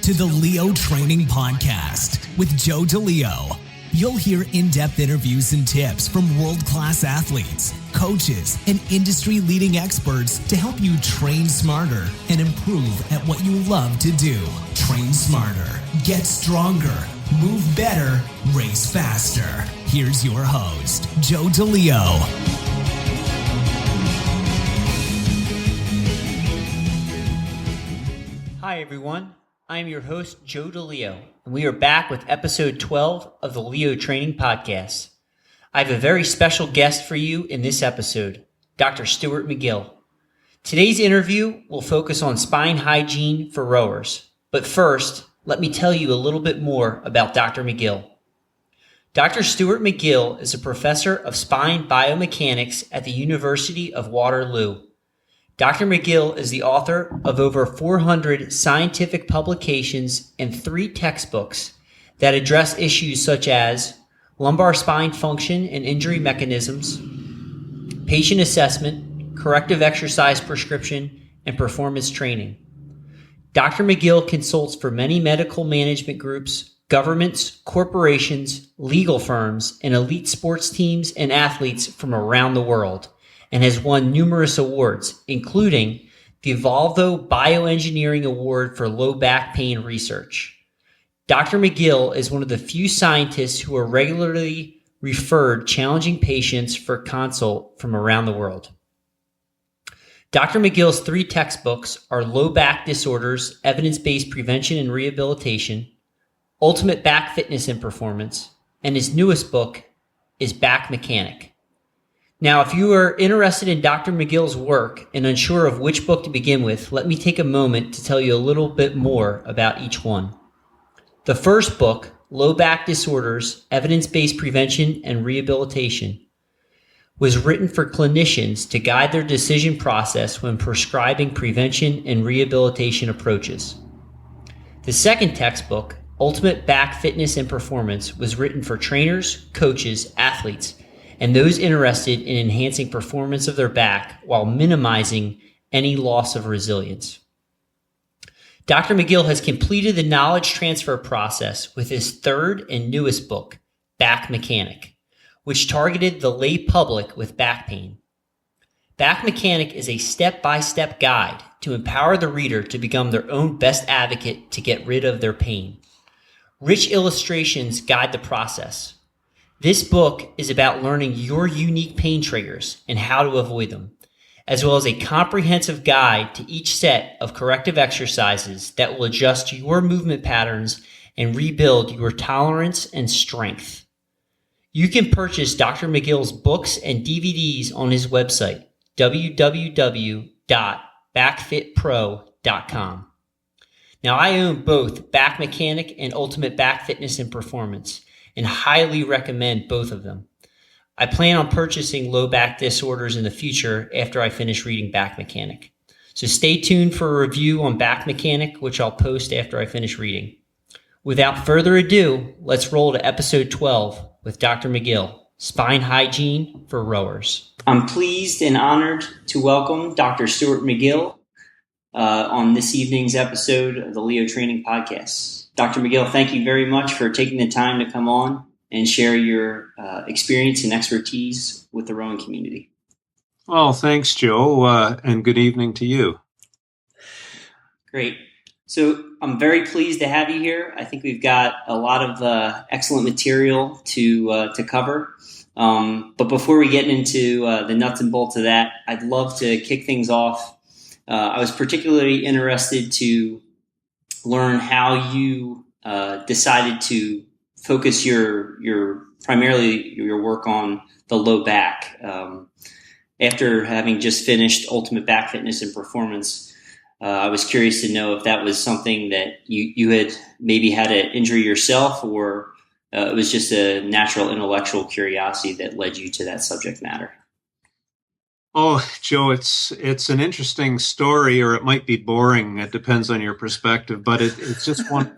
to the Leo Training Podcast with Joe DeLeo. You'll hear in-depth interviews and tips from world-class athletes, coaches, and industry-leading experts to help you train smarter and improve at what you love to do. Train smarter, get stronger, move better, race faster. Here's your host, Joe DeLeo. Hi everyone, I am your host Joe DeLeo, and we are back with episode 12 of the Leo Training Podcast. I have a very special guest for you in this episode, Dr. Stuart McGill. Today's interview will focus on spine hygiene for rowers, but first, let me tell you a little bit more about Dr. McGill. Dr. Stuart McGill is a professor of spine biomechanics at the University of Waterloo. Dr. McGill is the author of over 400 scientific publications and 3 textbooks that address issues such as lumbar spine function and injury mechanisms, patient assessment, corrective exercise prescription, and performance training. Dr. McGill consults for many medical management groups, governments, corporations, legal firms, and elite sports teams and athletes from around the world, and has won numerous awards, including the Volvo Bioengineering Award for low back pain research. Dr. McGill is one of the few scientists who are regularly referred challenging patients for consult from around the world. Dr. McGill's 3 textbooks are Low Back Disorders, Evidence-Based Prevention and Rehabilitation, Ultimate Back Fitness and Performance, and his newest book is Back Mechanic. Now, if you are interested in Dr. McGill's work and unsure of which book to begin with, let me take a moment to tell you a little bit more about each one. The first book, Low Back Disorders, Evidence-Based Prevention and Rehabilitation, was written for clinicians to guide their decision process when prescribing prevention and rehabilitation approaches. The second textbook, Ultimate Back Fitness and Performance, was written for trainers, coaches, athletes, and those interested in enhancing performance of their back while minimizing any loss of resilience. Dr. McGill has completed the knowledge transfer process with his third and newest book, Back Mechanic, which targeted the lay public with back pain. Back Mechanic is a step-by-step guide to empower the reader to become their own best advocate to get rid of their pain. Rich illustrations guide the process. This book is about learning your unique pain triggers and how to avoid them, as well as a comprehensive guide to each set of corrective exercises that will adjust your movement patterns and rebuild your tolerance and strength. You can purchase Dr. McGill's books and DVDs on his website, www.backfitpro.com. Now, I own both Back Mechanic and Ultimate Back Fitness and Performance, and highly recommend both of them. I plan on purchasing Low Back Disorders in the future after I finish reading Back Mechanic. So stay tuned for a review on Back Mechanic, which I'll post after I finish reading. Without further ado, let's roll to episode 12 with Dr. McGill, Spine Hygiene for Rowers. I'm pleased and honored to welcome Dr. Stuart McGill on this evening's episode of the Leo Training Podcast. Dr. McGill, thank you very much for taking the time to come on and share your experience and expertise with the rowing community. Well, thanks, Joe, and good evening to you. Great. So I'm very pleased to have you here. I think we've got a lot of excellent material to cover. But before we get into the nuts and bolts of that, I'd love to kick things off. I was particularly interested to learn how you decided to focus primarily your work on the low back. After having just finished Ultimate Back Fitness and Performance, I was curious to know if that was something that you had maybe had an injury yourself, or it was just a natural intellectual curiosity that led you to that subject matter. Oh, Joe, it's an interesting story, or it might be boring. It depends on your perspective, but it's just one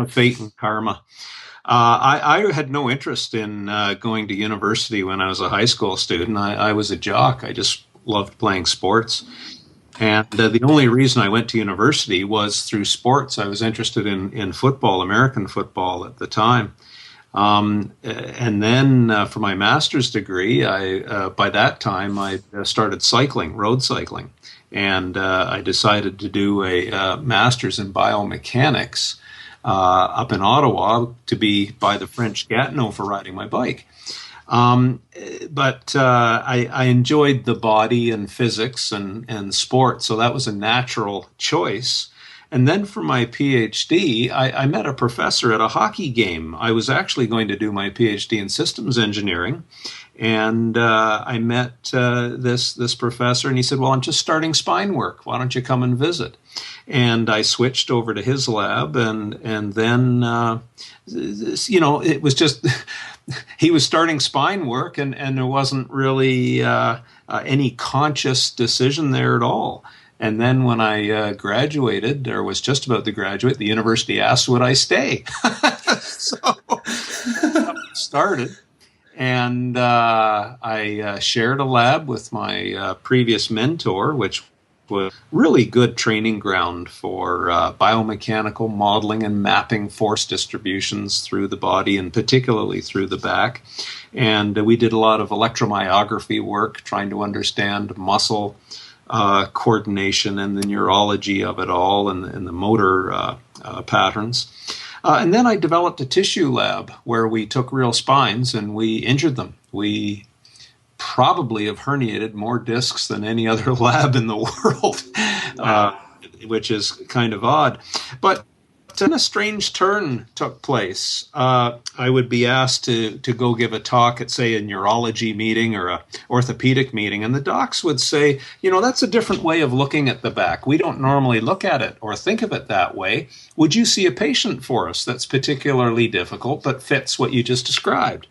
of fate and karma. I had no interest in going to university when I was a high school student. I was a jock. I just loved playing sports. And the only reason I went to university was through sports. I was interested in football, American football at the time. And then for my master's degree, by that time, I started cycling, road cycling. And I decided to do a master's in biomechanics up in Ottawa to be by the French Gatineau for riding my bike. But I enjoyed the body and physics and sport, so that was a natural choice. And then for my PhD, I met a professor at a hockey game. I was actually going to do my PhD in systems engineering, and I met this professor, and he said, well, I'm just starting spine work. Why don't you come and visit? And I switched over to his lab, and then, it was just... he was starting spine work, and there wasn't really any conscious decision there at all. And then when I graduated, or was just about to graduate, the university asked would I stay. So I started. And I shared a lab with my previous mentor, which was really good training ground for biomechanical modeling and mapping force distributions through the body, and particularly through the back. And we did a lot of electromyography work, trying to understand muscle coordination and the neurology of it all, and the motor patterns. And then I developed a tissue lab where we took real spines and we injured them. We probably have herniated more discs than any other lab in the world, which is kind of odd. But then a strange turn took place. I would be asked to go give a talk at, say, a neurology meeting or a orthopedic meeting, and the docs would say, that's a different way of looking at the back. We don't normally look at it or think of it that way. Would you see a patient for us that's particularly difficult but fits what you just described?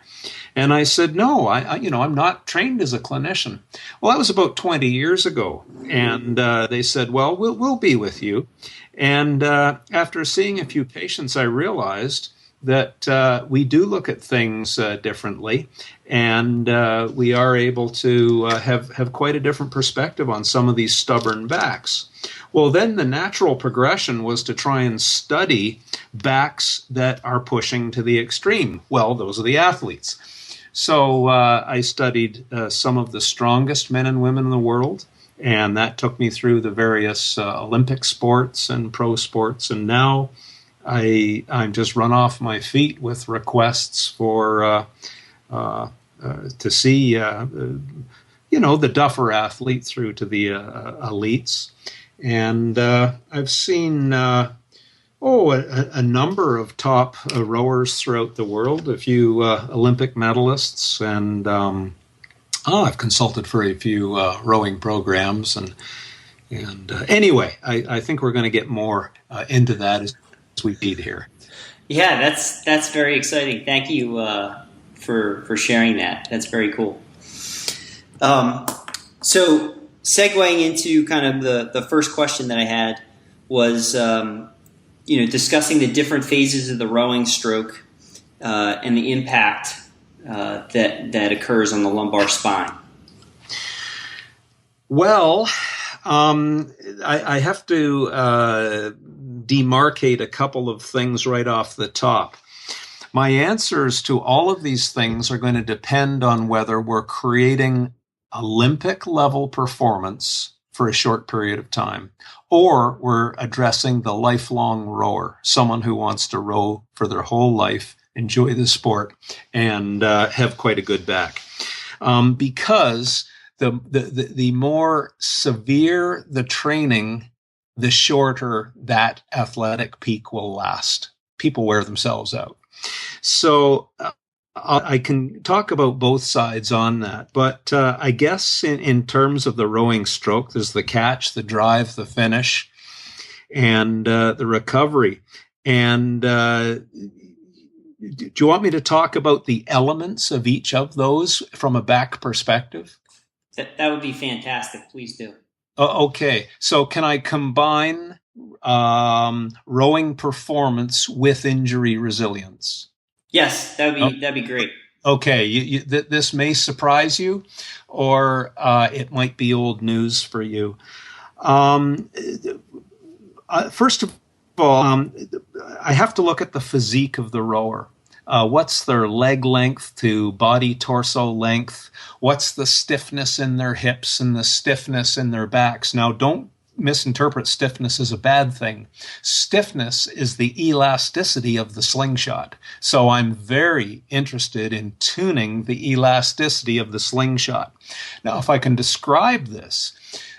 And I said, no, I'm not trained as a clinician. Well, that was about 20 years ago. And they said, well, we'll be with you. And after seeing a few patients, I realized that we do look at things differently, and we are able to have quite a different perspective on some of these stubborn backs. Well, then the natural progression was to try and study backs that are pushing to the extreme. Well, those are the athletes. So I studied some of the strongest men and women in the world, and that took me through the various Olympic sports and pro sports. And now I'm just run off my feet with requests for to see the duffer athlete through to the elites. And I've seen a number of top rowers throughout the world, a few Olympic medalists, and I've consulted for a few rowing programs. And anyway, I think we're going to get more into that as we need here. Yeah, that's very exciting. Thank you for sharing that. That's very cool. So segueing into kind of the first question that I had was, discussing the different phases of the rowing stroke and the impact that occurs on the lumbar spine. Well, I have to demarcate a couple of things right off the top. My answers to all of these things are going to depend on whether we're creating Olympic level performance for a short period of time, or we're addressing the lifelong rower, someone who wants to row for their whole life, enjoy the sport, and have quite a good back. Because the more severe the training, the shorter that athletic peak will last. People wear themselves out. So I can talk about both sides on that, but I guess in terms of the rowing stroke, there's the catch, the drive, the finish, and the recovery. And do you want me to talk about the elements of each of those from a back perspective? That would be fantastic. Please do. Okay, so can I combine rowing performance with injury resilience? Yes, that'd be great. Okay, this may surprise you, or it might be old news for you. First of all, I have to look at the physique of the rower. What's their leg length to body torso length? What's the stiffness in their hips and the stiffness in their backs? Now, don't misinterpret stiffness as a bad thing. Stiffness is the elasticity of the slingshot. So I'm very interested in tuning the elasticity of the slingshot. Now, if I can describe this,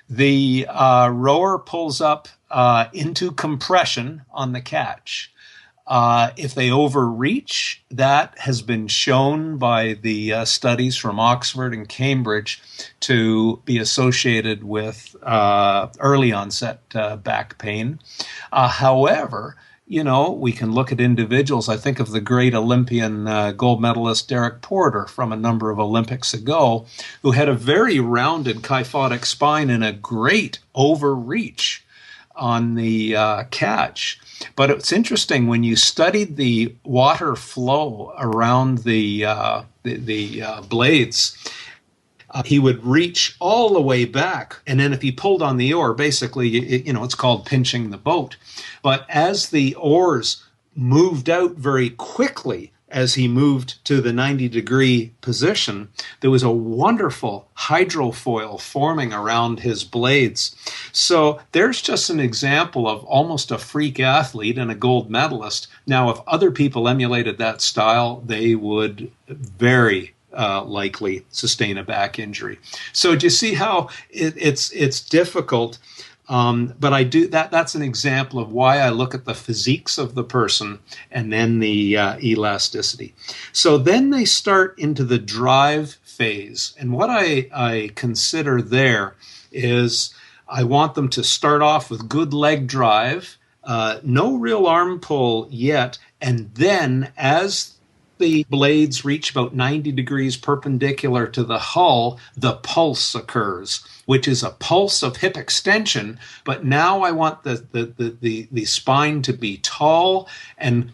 the rower pulls up into compression on the catch. If they overreach, that has been shown by the studies from Oxford and Cambridge to be associated with early onset back pain. However, we can look at individuals. I think of the great Olympian gold medalist Derek Porter from a number of Olympics ago, who had a very rounded kyphotic spine and a great overreach on the catch. But it's interesting when you studied the water flow around the blades. He would reach all the way back, and then if he pulled on the oar, basically, it's called pinching the boat. But as the oars moved out very quickly, as he moved to the 90-degree position, there was a wonderful hydrofoil forming around his blades. So there's just an example of almost a freak athlete and a gold medalist. Now, if other people emulated that style, they would very likely sustain a back injury. So do you see how it's difficult? But I do that's an example of why I look at the physiques of the person and then the elasticity. So then they start into the drive phase. And what I consider there is I want them to start off with good leg drive, no real arm pull yet. And then as the blades reach about 90 degrees perpendicular to the hull, the pulse occurs, which is a pulse of hip extension. But now I want the spine to be tall and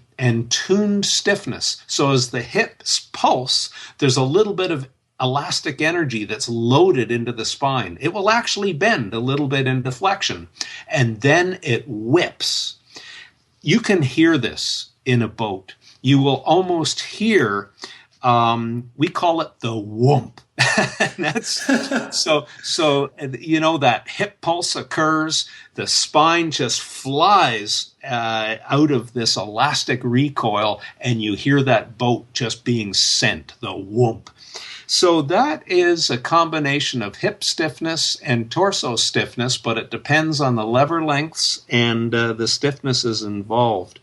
tuned stiffness. So as the hips pulse, there's a little bit of elastic energy that's loaded into the spine. It will actually bend a little bit into flexion, and then it whips. You can hear this in a boat. You will almost hear, we call it the whoomp. That's so that hip pulse occurs, the spine just flies out of this elastic recoil, and you hear that boat just being sent, the whoomp. So that is a combination of hip stiffness and torso stiffness, but it depends on the lever lengths and the stiffnesses involved.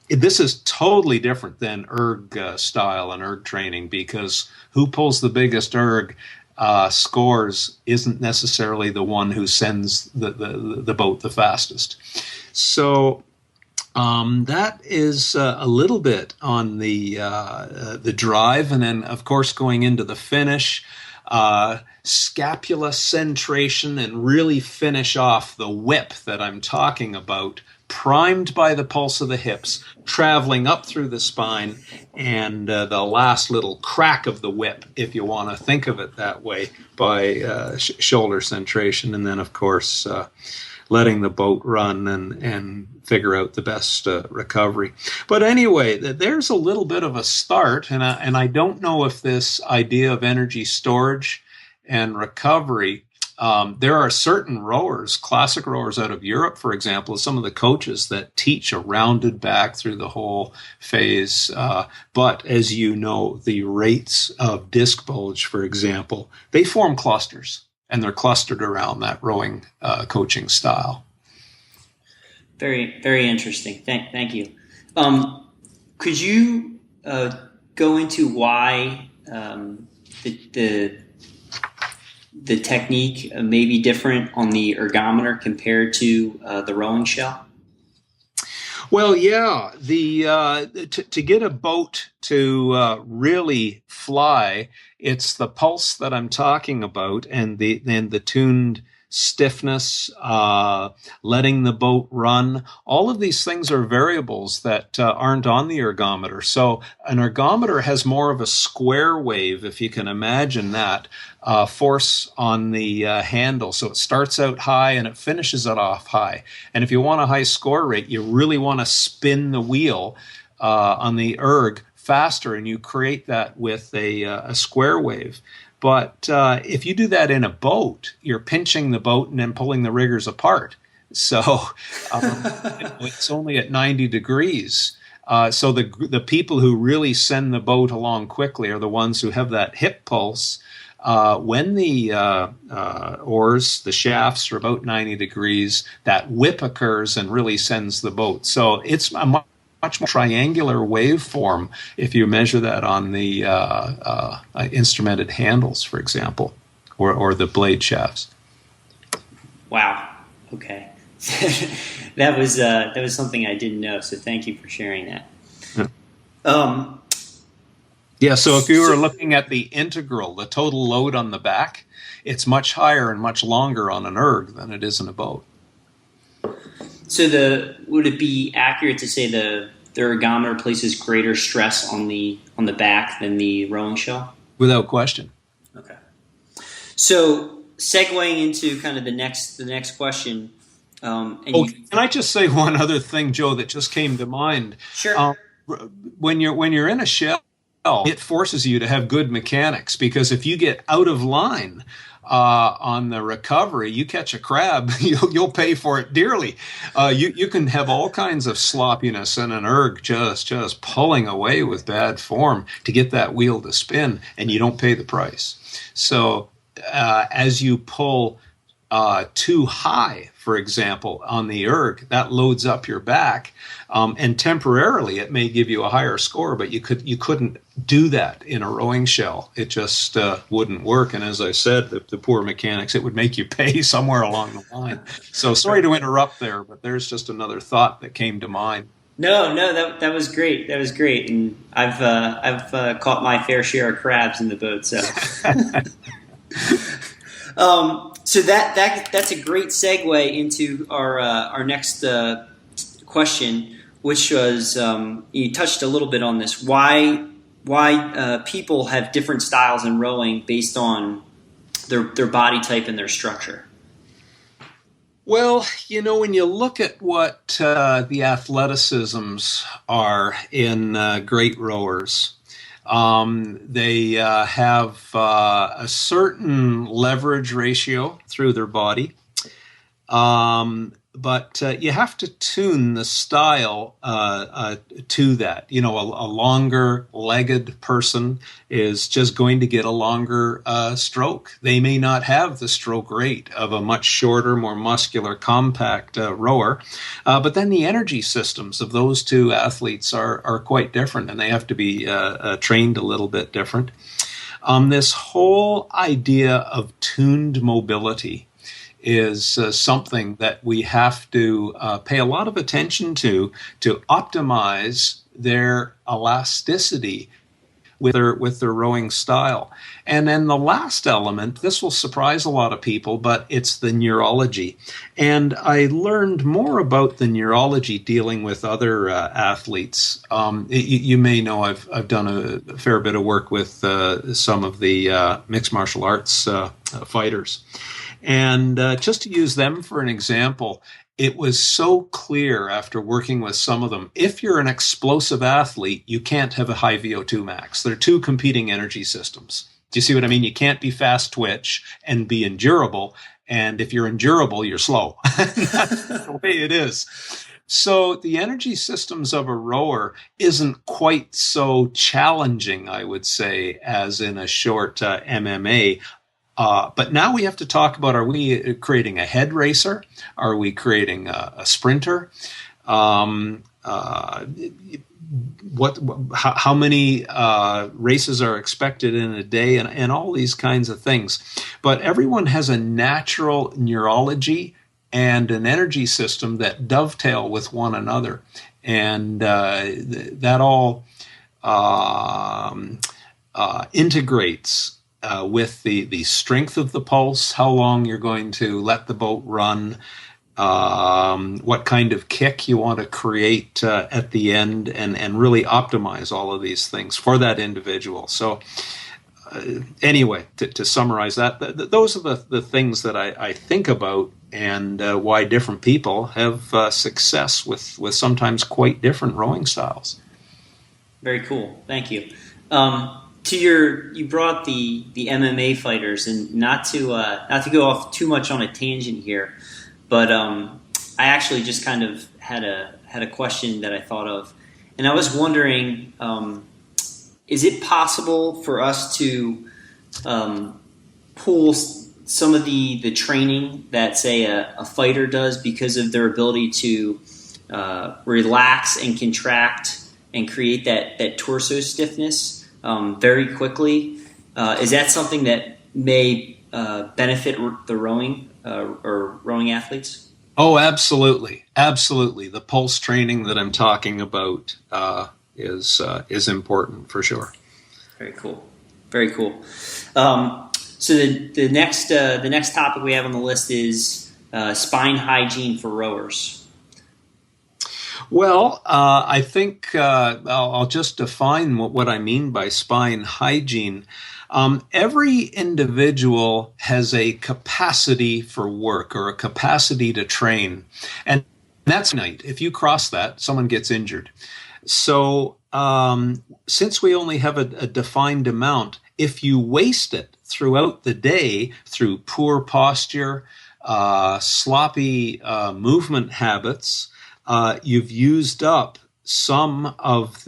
This is totally different than erg style and erg training, because who pulls the biggest erg scores isn't necessarily the one who sends the boat the fastest. So that is a little bit on the drive, and then of course going into the finish, scapula centration, and really finish off the whip that I'm talking about, primed by the pulse of the hips, traveling up through the spine, and the last little crack of the whip, if you want to think of it that way, by shoulder centration, and then of course letting the boat run and figure out the best recovery. But anyway, there's a little bit of a start, and I don't know if this idea of energy storage and recovery, there are certain rowers, classic rowers out of Europe, for example, some of the coaches that teach a rounded back through the whole phase. But as you know, the rates of disc bulge, for example, they form clusters, and they're clustered around that rowing coaching style. Very, very interesting. Thank you. Could you go into why the technique may be different on the ergometer compared to the rowing shell? Well, yeah, to get a boat to really fly, it's the pulse that I'm talking about, and the tuned stiffness, letting the boat run. All of these things are variables that aren't on the ergometer. So an ergometer has more of a square wave, if you can imagine that, force on the handle. So it starts out high and it finishes it off high. And if you want a high score rate, you really want to spin the wheel on the erg faster, and you create that with a square wave. But if you do that in a boat, you're pinching the boat and then pulling the riggers apart. So it's only at 90 degrees. So the people who really send the boat along quickly are the ones who have that hip pulse. When the oars, the shafts are about 90 degrees, that whip occurs and really sends the boat. So it's a much more triangular waveform if you measure that on the instrumented handles, for example, or the blade shafts. Wow. Okay. That was something I didn't know. So thank you for sharing that. Yeah. So if you were looking at the integral, the total load on the back, it's much higher and much longer on an erg than it is in a boat. So would it be accurate to say the ergometer places greater stress on the back than the rowing shell? Without question. Okay. So segueing into kind of the next question. Can I just say one other thing, Joe, that just came to mind? Sure. When you're in a shell, it forces you to have good mechanics, because if you get out of line on the recovery, you catch a crab, you'll pay for it dearly. You can have all kinds of sloppiness and an erg just pulling away with bad form to get that wheel to spin, and you don't pay the price. So as you pull too high, for example, on the erg, that loads up your back, and temporarily it may give you a higher score, but you couldn't do that in a rowing shell. It just wouldn't work. And as I said, the poor mechanics, it would make you pay somewhere along the line. So sorry to interrupt there, but there's just another thought that came to mind. No, that was great. That was great, and I've caught my fair share of crabs in the boat. So. So that's a great segue into our next question, which was you touched a little bit on this. Why people have different styles in rowing based on their body type and their structure? Well, when you look at what the athleticisms are in great rowers, they have a certain leverage ratio through their body, but you have to tune the style to that. A longer-legged person is just going to get a longer stroke. They may not have the stroke rate of a much shorter, more muscular, compact rower, but then the energy systems of those two athletes are quite different, and they have to be trained a little bit different. This whole idea of tuned mobility is something that we have to pay a lot of attention to optimize their elasticity with their rowing style. And then the last element, this will surprise a lot of people, but it's the neurology. And I learned more about the neurology dealing with other athletes. You may know I've done a fair bit of work with some of the mixed martial arts fighters. And just to use them for an example, it was so clear after working with some of them, if you're an explosive athlete, you can't have a high VO2 max. They're two competing energy systems. Do you see what I mean? You can't be fast twitch and be endurable. And if you're endurable, you're slow. That's the way it is. So the energy systems of a rower isn't quite so challenging, I would say, as in a short MMA. But now we have to talk about, are we creating a head racer? Are we creating a sprinter? How many races are expected in a day, and all these kinds of things. But everyone has a natural neurology and an energy system that dovetail with one another. And that all integrates with the strength of the pulse, how long you're going to let the boat run, what kind of kick you want to create at the end, and really optimize all of these things for that individual. So anyway, to summarize that, those are the things that I think about, and why different people have success with sometimes quite different rowing styles. Very cool. Thank you. You brought the MMA fighters, and not to go off too much on a tangent here, but I actually just kind of had a question that I thought of, and I was wondering, is it possible for us to pull some of the training that, say, a fighter does because of their ability to relax and contract and create that torso stiffness very quickly? Is that something that may benefit the rowing or rowing athletes? Oh, absolutely. Absolutely. The pulse training that I'm talking about is important for sure. Very cool. Very cool. So the next topic we have on the list is spine hygiene for rowers. Well, I think I'll just define what I mean by spine hygiene. Every individual has a capacity for work or a capacity to train, and that's night. If you cross that, someone gets injured. So since we only have a defined amount, if you waste it throughout the day through poor posture, sloppy movement habits, you've used up some of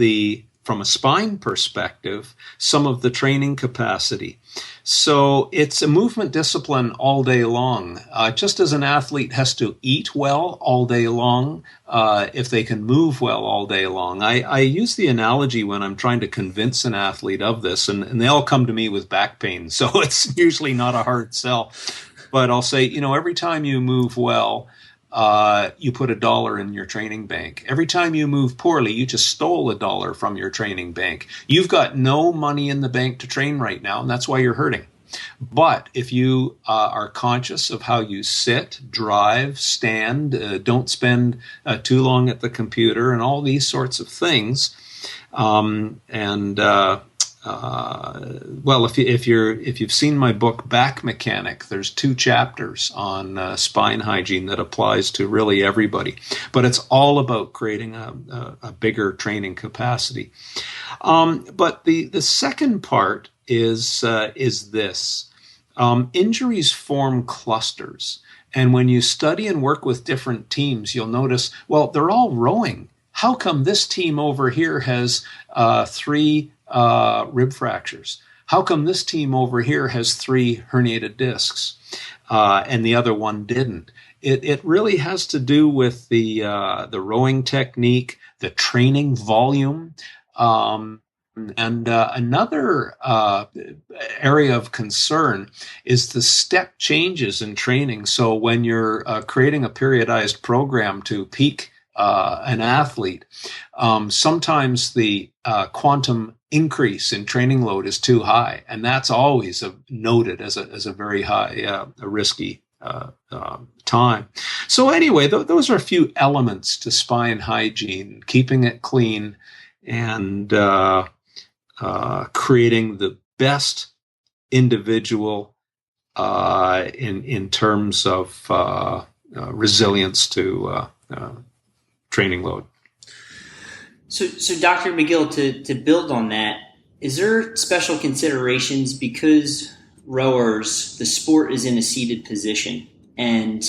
from a spine perspective, some of the training capacity. So it's a movement discipline all day long. Just as an athlete has to eat well all day long, if they can move well all day long. I use the analogy when I'm trying to convince an athlete of this, and they all come to me with back pain, so it's usually not a hard sell. But I'll say, every time you move well, you put $1 in your training bank. Every time you move poorly, you just stole $1 from your training bank. You've got no money in the bank to train right now, and that's why you're hurting. But if you are conscious of how you sit, drive, stand, don't spend too long at the computer, and all these sorts of things, well, if you've seen my book Back Mechanic, there's 2 chapters on spine hygiene that applies to really everybody. But it's all about creating a bigger training capacity. But the second part is this: injuries form clusters, and when you study and work with different teams, you'll notice, well, they're all rowing. How come this team over here has 3 rib fractures? How come this team over here has 3 herniated discs and the other one didn't? It really has to do with the rowing technique, the training volume, and another area of concern is the step changes in training. So when you're creating a periodized program to peak an athlete, sometimes the quantum increase in training load is too high, and that's always noted as a very high, risky time. So anyway, those are a few elements to spine hygiene: keeping it clean and creating the best individual in terms of resilience to training load. So Dr. McGill, to build on that, is there special considerations because rowers, the sport is in a seated position, and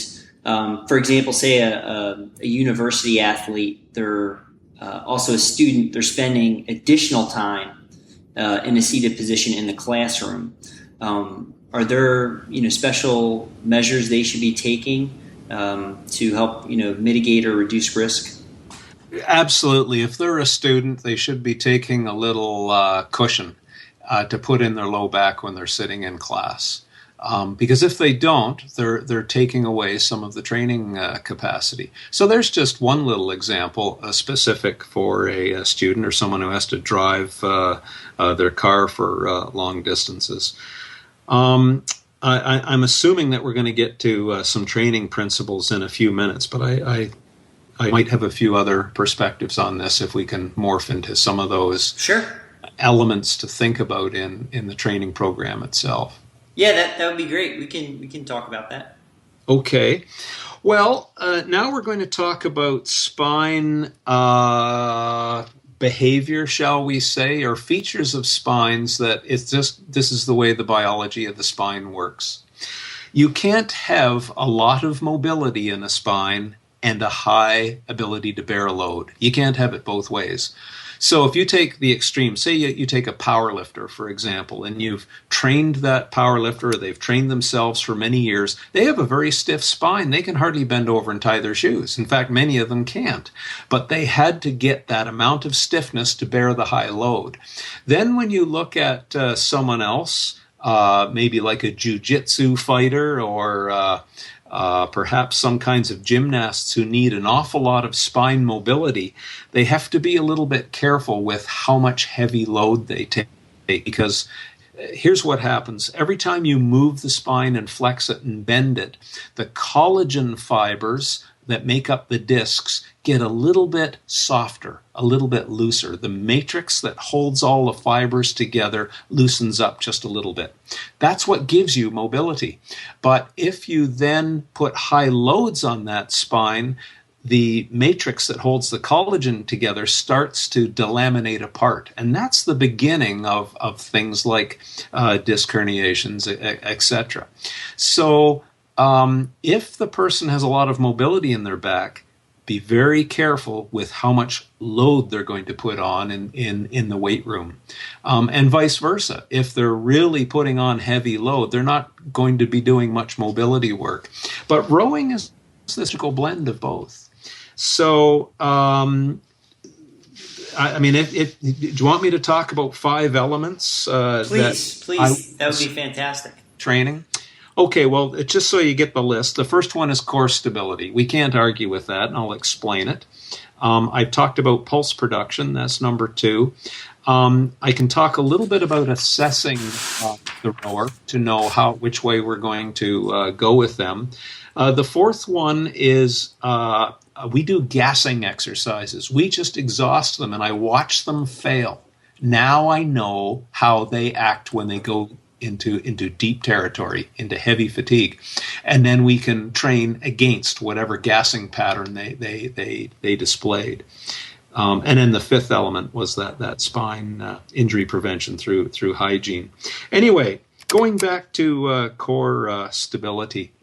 for example, say a university athlete, they're also a student, they're spending additional time in a seated position in the classroom. Are there special measures they should be taking to help mitigate or reduce risk? Absolutely. If they're a student, they should be taking a little cushion to put in their low back when they're sitting in class. Because if they don't, they're taking away some of the training capacity. So there's just one little example specific for a student or someone who has to drive their car for long distances. I'm assuming that we're going to get to some training principles in a few minutes, but I might have a few other perspectives on this if we can morph into some of those elements to think about in the training program itself. Yeah, that would be great. We can talk about that. Okay. Well, now we're going to talk about spine behavior, shall we say, or features of spines that this is the way the biology of the spine works. You can't have a lot of mobility in a spine and a high ability to bear a load. You can't have it both ways. So if you take the extreme, say you take a power lifter, for example, and you've trained that power lifter, or they've trained themselves for many years, they have a very stiff spine. They can hardly bend over and tie their shoes. In fact, many of them can't. But they had to get that amount of stiffness to bear the high load. Then when you look at someone else, maybe like a jiu-jitsu fighter or perhaps some kinds of gymnasts who need an awful lot of spine mobility, they have to be a little bit careful with how much heavy load they take, because here's what happens. Every time you move the spine and flex it and bend it, the collagen fibers that make up the discs get a little bit softer, a little bit looser. The matrix that holds all the fibers together loosens up just a little bit. That's what gives you mobility. But if you then put high loads on that spine, the matrix that holds the collagen together starts to delaminate apart. And that's the beginning of things like disc herniations, etc. So if the person has a lot of mobility in their back, be very careful with how much load they're going to put on in the weight room. And vice versa. If they're really putting on heavy load, they're not going to be doing much mobility work. But rowing is this blend of both. So, do you want me to talk about 5 elements? Please. That would be fantastic. Training. Okay, well, just so you get the list, the first one is core stability. We can't argue with that, and I'll explain it. I've talked about pulse production. That's number 2. I can talk a little bit about assessing the rower to know which way we're going to go with them. The fourth one is we do gassing exercises. We just exhaust them, and I watch them fail. Now I know how they act when they go into deep territory, into heavy fatigue, and then we can train against whatever gassing pattern they displayed. And then the fifth element was that spine injury prevention through hygiene. Anyway, going back to core stability,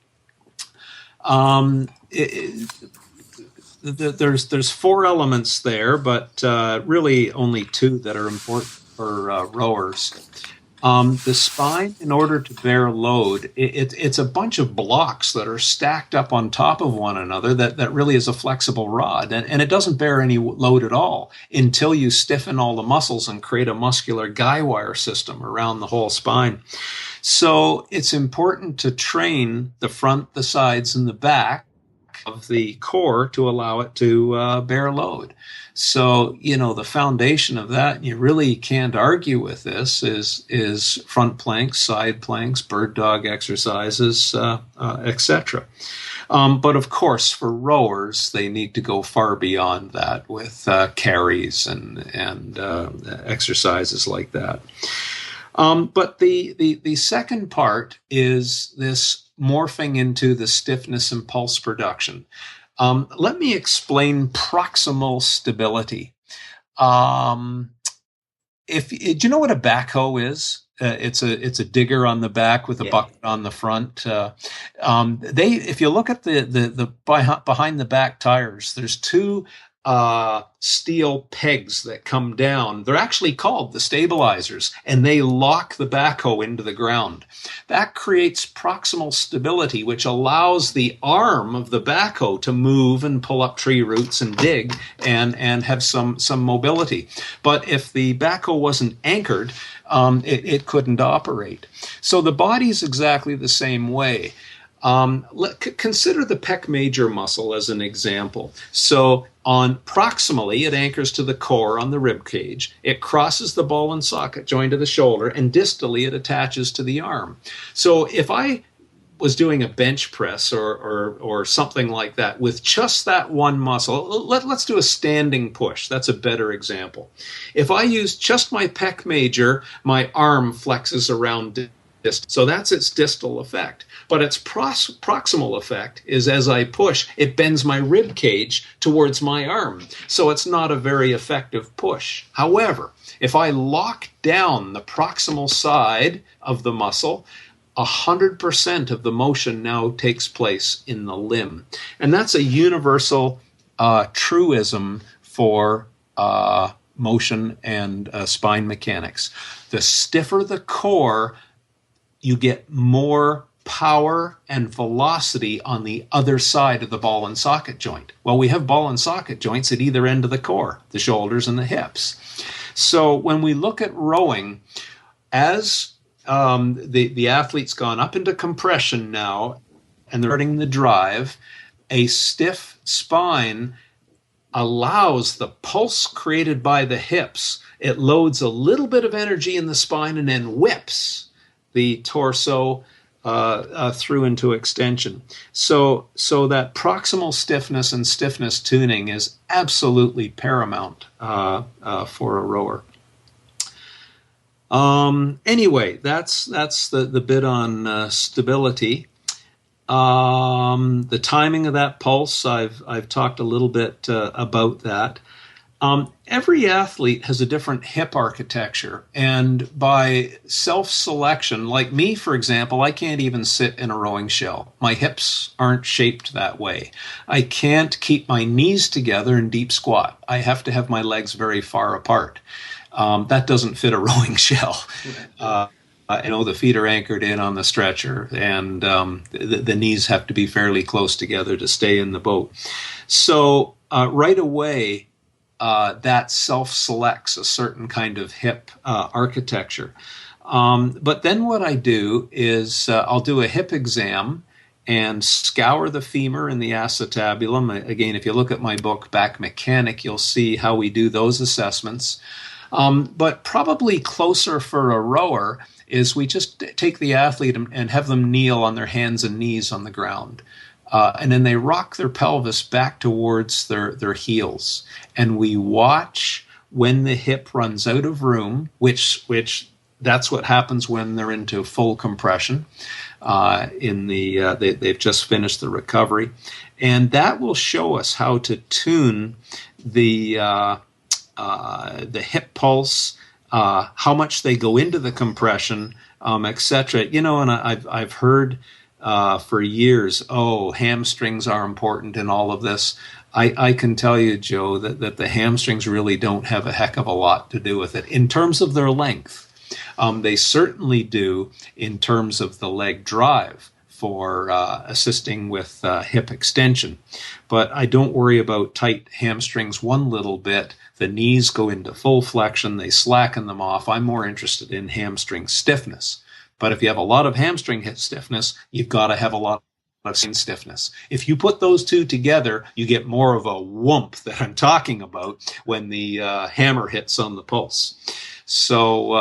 there's 4 elements there, but really only 2 that are important for rowers. The spine, in order to bear load, it's a bunch of blocks that are stacked up on top of one another that really is a flexible rod. And it doesn't bear any load at all until you stiffen all the muscles and create a muscular guy wire system around the whole spine. So it's important to train the front, the sides, and the back of the core to allow it to bear load. So, the foundation of that, you really can't argue with this, is front planks, side planks, bird dog exercises, etc. But of course, for rowers, they need to go far beyond that with carries and exercises like that. But the second part is this morphing into the stiffness and pulse production. Let me explain proximal stability. Do you know what a backhoe is? It's a digger on the back with a bucket on the front. If you look at the behind the back tires, there's 2 steel pegs that come down. They're actually called the stabilizers, and they lock the backhoe into the ground. That creates proximal stability, which allows the arm of the backhoe to move and pull up tree roots and dig and have some mobility. But if the backhoe wasn't anchored, it couldn't operate. So the body's exactly the same way. Consider the pec major muscle as an example. So on proximally, it anchors to the core on the rib cage. It crosses the ball and socket joint of the shoulder, and distally, it attaches to the arm. So if I was doing a bench press or something like that with just that one muscle, let's do a standing push. That's a better example. If I use just my pec major, my arm flexes around. So that's its distal effect. But its proximal effect is as I push, it bends my rib cage towards my arm. So it's not a very effective push. However, if I lock down the proximal side of the muscle, 100% of the motion now takes place in the limb. And that's a universal truism for motion and spine mechanics. The stiffer the core, you get more power and velocity on the other side of the ball and socket joint. Well, we have ball and socket joints at either end of the core, the shoulders and the hips. So when we look at rowing, as the athlete's gone up into compression now, and they're starting the drive, a stiff spine allows the pulse created by the hips. It loads a little bit of energy in the spine and then whips the torso through into extension. So that proximal stiffness and stiffness tuning is absolutely paramount for a rower. Anyway, that's the bit on stability. The timing of that pulse, I've talked a little bit about that. Every athlete has a different hip architecture, and by self-selection, like me, for example, I can't even sit in a rowing shell. My hips aren't shaped that way. I can't keep my knees together in deep squat. I have to have my legs very far apart. That doesn't fit a rowing shell. The feet are anchored in on the stretcher, and the knees have to be fairly close together to stay in the boat. So right away, that self-selects a certain kind of hip architecture. But then what I do is I'll do a hip exam and scour the femur and the acetabulum. Again, if you look at my book, Back Mechanic, you'll see how we do those assessments. But probably closer for a rower is we just take the athlete and have them kneel on their hands and knees on the ground. And then they rock their pelvis back towards their heels. And we watch when the hip runs out of room, which that's what happens when they're into full compression. They've just finished the recovery. And that will show us how to tune the hip pulse, how much they go into the compression, etc. And I've heard for years, hamstrings are important in all of this. I can tell you, Joe, that the hamstrings really don't have a heck of a lot to do with it in terms of their length. They certainly do in terms of the leg drive for assisting with hip extension. But I don't worry about tight hamstrings one little bit. The knees go into full flexion. They slacken them off. I'm more interested in hamstring stiffness. But if you have a lot of hamstring hip stiffness, you've got to have a lot of spine stiffness. If you put those two together, you get more of a whoomp that I'm talking about when the hammer hits on the pulse. So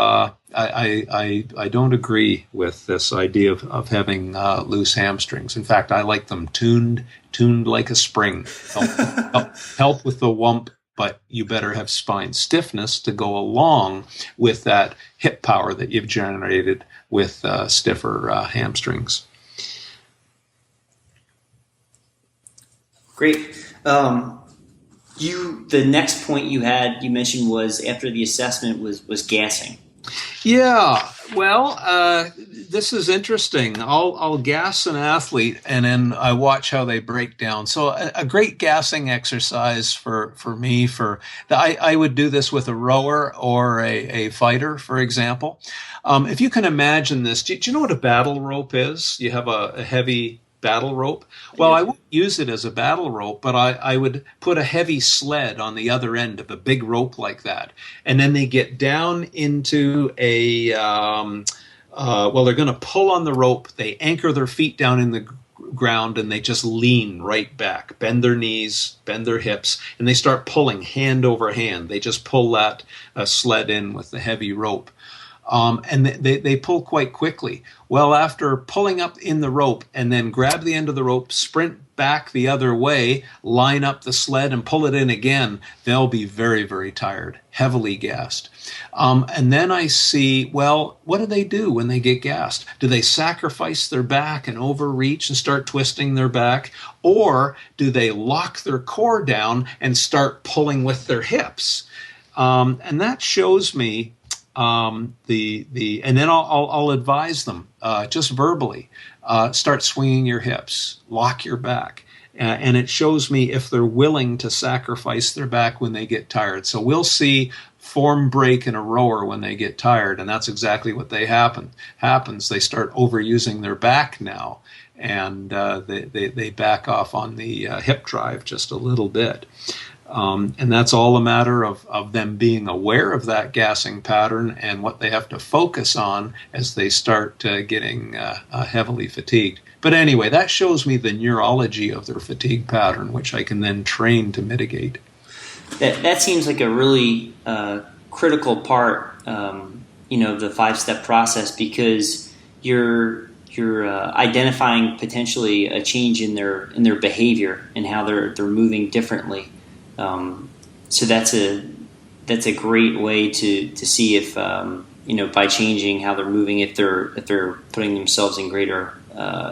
I don't agree with this idea of having loose hamstrings. In fact, I like them tuned like a spring. Help with the whump, but you better have spine stiffness to go along with that hip power that you've generated with stiffer hamstrings. Great. The next point you mentioned was after the assessment was gassing. Yeah, well, this is interesting. I'll gas an athlete, and then I watch how they break down. So a great gassing exercise for me, I would do this with a rower or a fighter, for example. If you can imagine this, do you know what a battle rope is? You have a heavy battle rope. Well, I wouldn't use it as a battle rope, but I would put a heavy sled on the other end of a big rope like that. And then they get down into a they're going to pull on the rope. They anchor their feet down in the ground and they just lean right back, bend their knees, bend their hips, and they start pulling hand over hand. They just pull that sled in with the heavy rope. And they pull quite quickly. Well, after pulling up in the rope and then grab the end of the rope, sprint back the other way, line up the sled and pull it in again, they'll be very, very tired, heavily gassed. And then I see, well, what do they do when they get gassed? Do they sacrifice their back and overreach and start twisting their back? Or do they lock their core down and start pulling with their hips? And that shows me and then I'll advise them just verbally, start swinging your hips, lock your back, and it shows me if they're willing to sacrifice their back when they get tired. So we'll see form break in a rower when they get tired, and that's exactly what happens. They start overusing their back now, and they back off on the hip drive just a little bit. And that's all a matter of them being aware of that gassing pattern and what they have to focus on as they start getting heavily fatigued. But anyway, that shows me the neurology of their fatigue pattern, which I can then train to mitigate. That seems like a really critical part, of the 5-step process, because you're identifying potentially a change in their behavior and how they're moving differently. So that's a great way to see if by changing how they're moving, if they're putting themselves in greater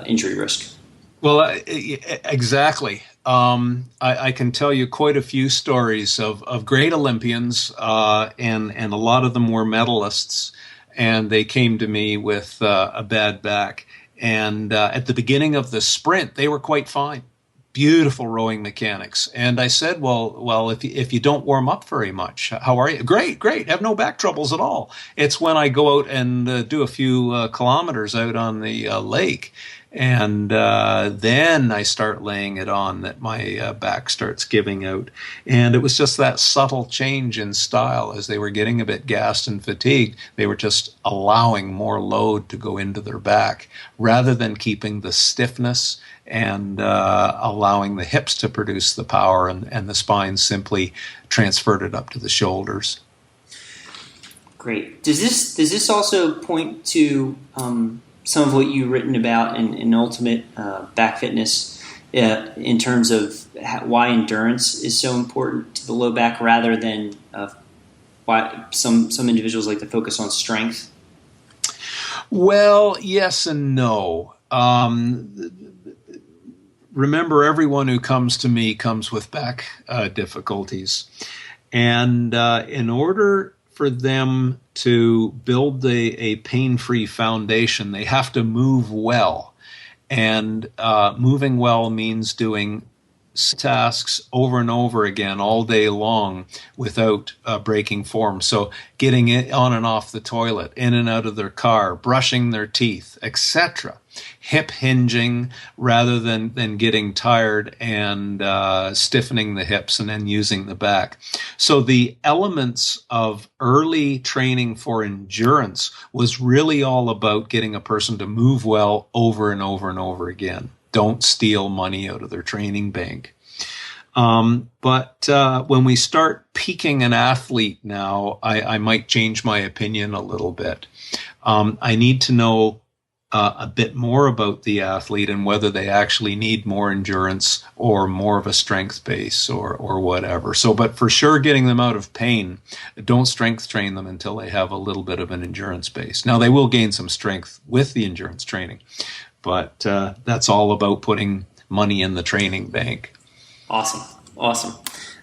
injury risk. Well, exactly. I can tell you quite a few stories of great Olympians, and a lot of them were medalists, and they came to me with a bad back. And at the beginning of the sprint, they were quite fine. Beautiful rowing mechanics. And I said, well, if you don't warm up very much, how are you? Great. Have no back troubles at all. It's when I go out and do a few kilometers out on the lake, and then I start laying it on that my back starts giving out. And it was just that subtle change in style. As they were getting a bit gassed and fatigued, they were just allowing more load to go into their back rather than keeping the stiffness and allowing the hips to produce the power, and the spine simply transferred it up to the shoulders. Great. Does this also point to some of what you've written about in Ultimate Back Fitness in terms of why endurance is so important to the low back, rather than why some individuals like to focus on strength? Well, yes and no. Remember, everyone who comes to me comes with back difficulties. And in order for them to build a pain-free foundation, they have to move well. And moving well means doing tasks over and over again all day long without breaking form. So getting it on and off the toilet, in and out of their car, brushing their teeth, etc. Hip hinging rather than getting tired and stiffening the hips and then using the back. So the elements of early training for endurance was really all about getting a person to move well over and over and over again. Don't steal money out of their training bank. But when we start peaking an athlete now, I might change my opinion a little bit. I need to know a bit more about the athlete and whether they actually need more endurance or more of a strength base or whatever. So, but for sure, getting them out of pain, don't strength train them until they have a little bit of an endurance base. Now, they will gain some strength with the endurance training, but that's all about putting money in the training bank. Awesome.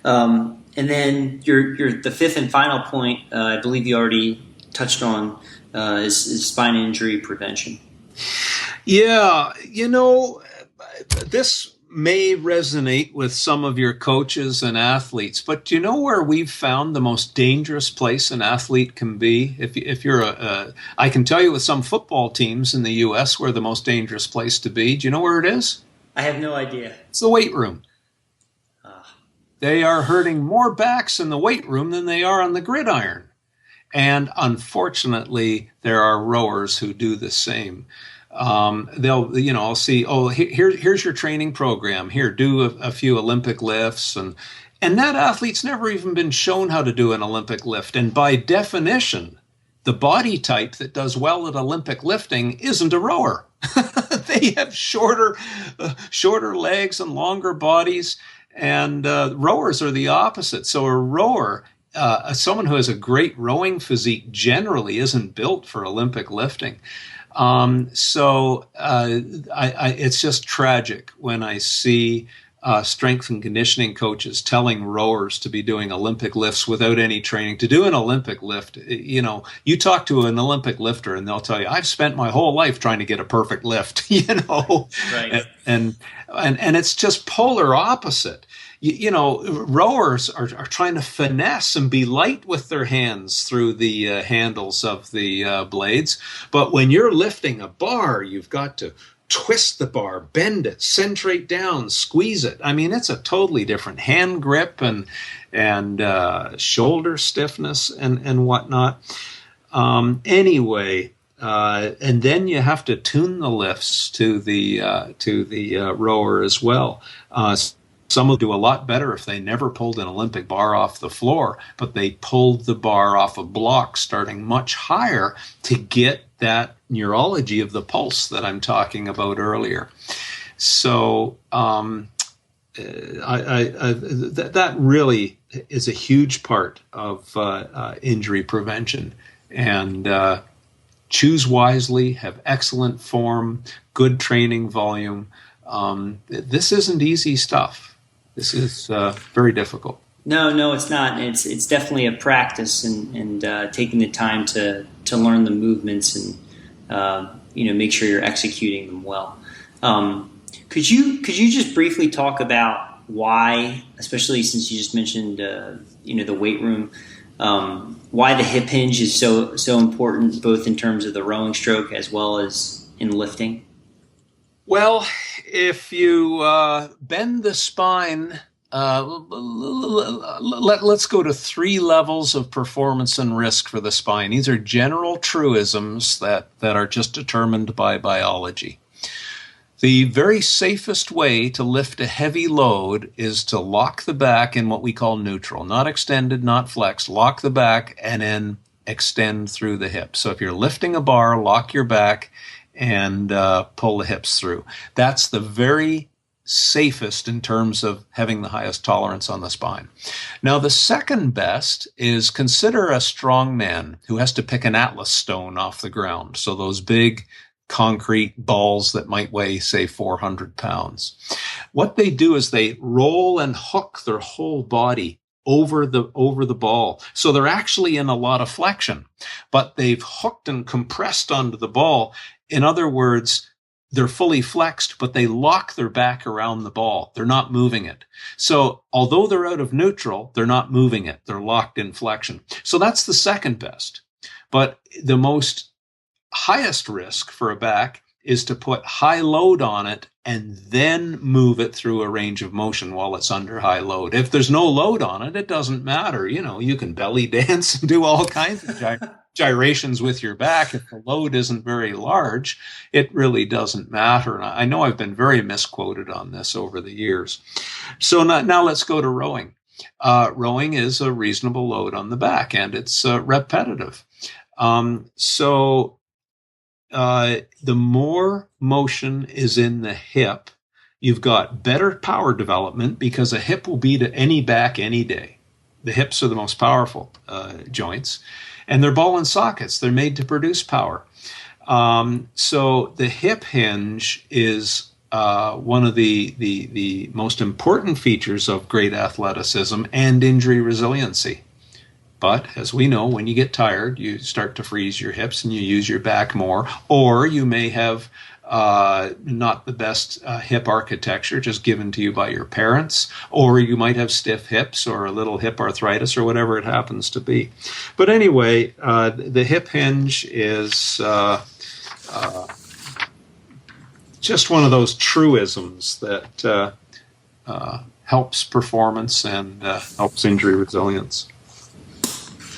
And then the fifth and final point, I believe you already touched on, is spine injury prevention. Yeah, this may resonate with some of your coaches and athletes, but do you know where we've found the most dangerous place an athlete can be? If you're I can tell you with some football teams in the U.S. where the most dangerous place to be. Do you know where it is? I have no idea. It's the weight room. They are hurting more backs in the weight room than they are on the gridiron. And unfortunately, there are rowers who do the same. I'll see, here's your training program. Here, do a few Olympic lifts. And that athlete's never even been shown how to do an Olympic lift. And by definition, the body type that does well at Olympic lifting isn't a rower. They have shorter legs and longer bodies. And rowers are the opposite. So a rower, someone who has a great rowing physique, generally isn't built for Olympic lifting. It's just tragic when I see strength and conditioning coaches telling rowers to be doing Olympic lifts without any training. To do an Olympic lift, you talk to an Olympic lifter and they'll tell you, I've spent my whole life trying to get a perfect lift, Right. And it's just polar opposite. Rowers are trying to finesse and be light with their hands through the handles of the blades. But when you're lifting a bar, you've got to twist the bar, bend it, centrate down, squeeze it. I mean, it's a totally different hand grip and shoulder stiffness and whatnot. Anyway, and then you have to tune the lifts to the rower as well. Some will do a lot better if they never pulled an Olympic bar off the floor, but they pulled the bar off a block starting much higher to get that neurology of the pulse that I'm talking about earlier. So that really is a huge part of injury prevention. And choose wisely, have excellent form, good training volume. This isn't easy stuff. This is very difficult. No, it's not. It's definitely a practice and taking the time to learn the movements and make sure you're executing them well. Could you just briefly talk about why, especially since you just mentioned the weight room, why the hip hinge is so important, both in terms of the rowing stroke as well as in lifting? Well, if you bend the spine, let's go to 3 levels of performance and risk for the spine. These are general truisms that are just determined by biology. The very safest way to lift a heavy load is to lock the back in what we call neutral, not extended, not flexed. Lock the back and then extend through the hips. So if you're lifting a bar, lock your back and pull the hips through. That's the very safest in terms of having the highest tolerance on the spine. Now, the second best is consider a strong man who has to pick an atlas stone off the ground. So those big concrete balls that might weigh, say, 400 pounds. What they do is they roll and hook their whole body over the ball. So they're actually in a lot of flexion, but they've hooked and compressed onto the ball. In other words, they're fully flexed, but they lock their back around the ball. They're not moving it. So although they're out of neutral, they're not moving it. They're locked in flexion. So that's the second best. But the most highest risk for a back is to put high load on it and then move it through a range of motion while it's under high load. If there's no load on it, it doesn't matter. You can belly dance and do all kinds of gyrations with your back. If the load isn't very large, it really doesn't matter. And I know I've been very misquoted on this over the years. So now let's go to rowing. Rowing is a reasonable load on the back, and it's repetitive. The more motion is in the hip, you've got better power development because a hip will beat any back any day. The hips are the most powerful joints, and they're ball and sockets. They're made to produce power. So the hip hinge is one of the most important features of great athleticism and injury resiliency. But as we know, when you get tired, you start to freeze your hips and you use your back more, or you may have not the best hip architecture just given to you by your parents, or you might have stiff hips or a little hip arthritis or whatever it happens to be. But anyway, the hip hinge is just one of those truisms that helps performance and helps injury resilience.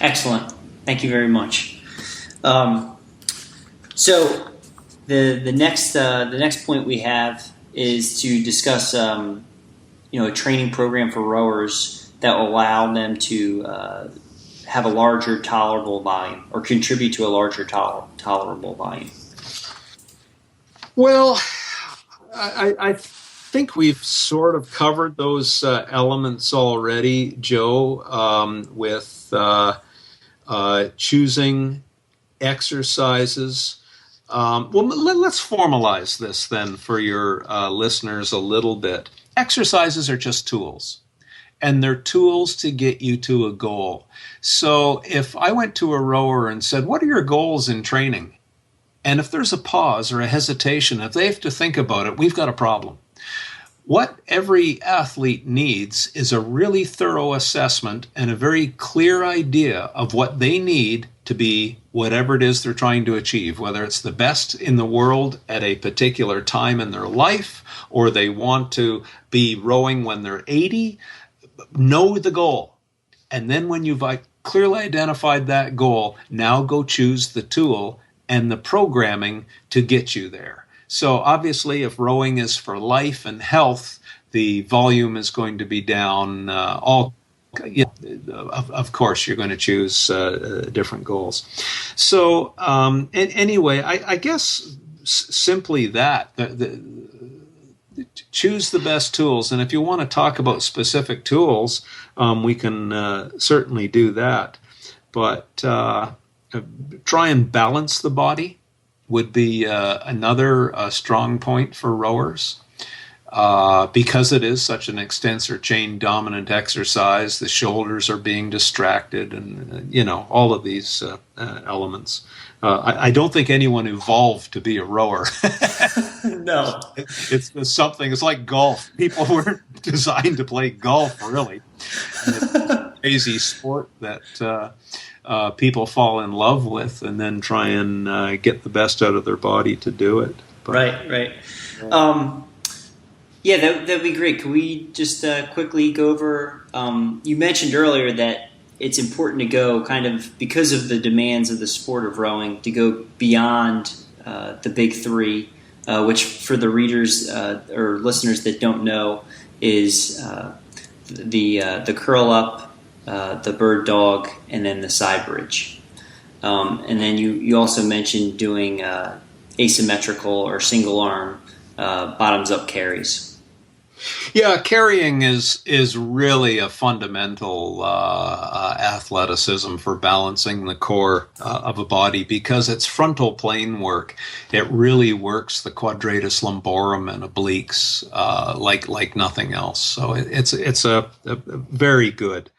Excellent. Thank you very much. So the next point we have is to discuss a training program for rowers that will allow them to have a larger tolerable volume or contribute to a larger tolerable volume. Well, I think we've sort of covered those elements already, Joe, with choosing exercises. Let's formalize this then for your listeners a little bit. Exercises are just tools, and they're tools to get you to a goal. So if I went to a rower and said, what are your goals in training? And if there's a pause or a hesitation, if they have to think about it, we've got a problem. What every athlete needs is a really thorough assessment and a very clear idea of what they need to be whatever it is they're trying to achieve, whether it's the best in the world at a particular time in their life, or they want to be rowing when they're 80. Know the goal. And then when you've clearly identified that goal, now go choose the tool and the programming to get you there. So obviously, if rowing is for life and health, the volume is going to be down. Of course, you're going to choose different goals. So anyway, I guess simply that. Choose the best tools. And if you want to talk about specific tools, we can certainly do that. But try and balance the body would be another strong point for rowers. Because it is such an extensor chain dominant exercise, the shoulders are being distracted and, all of these elements. I don't think anyone evolved to be a rower. No. It's like golf. People weren't designed to play golf, really. It's a crazy sport that people fall in love with and then try and get the best out of their body to do it. But, right. Yeah, that'd be great. Could we just quickly go over, you mentioned earlier that it's important to go kind of, because of the demands of the sport of rowing, to go beyond the big three, which for the readers or listeners that don't know is the curl up, the bird dog, and then the side bridge. And then you also mentioned doing asymmetrical or single arm bottoms up carries. Yeah, carrying is really a fundamental athleticism for balancing the core of a body because it's frontal plane work. It really works the quadratus lumborum and obliques like nothing else. So it's a very good.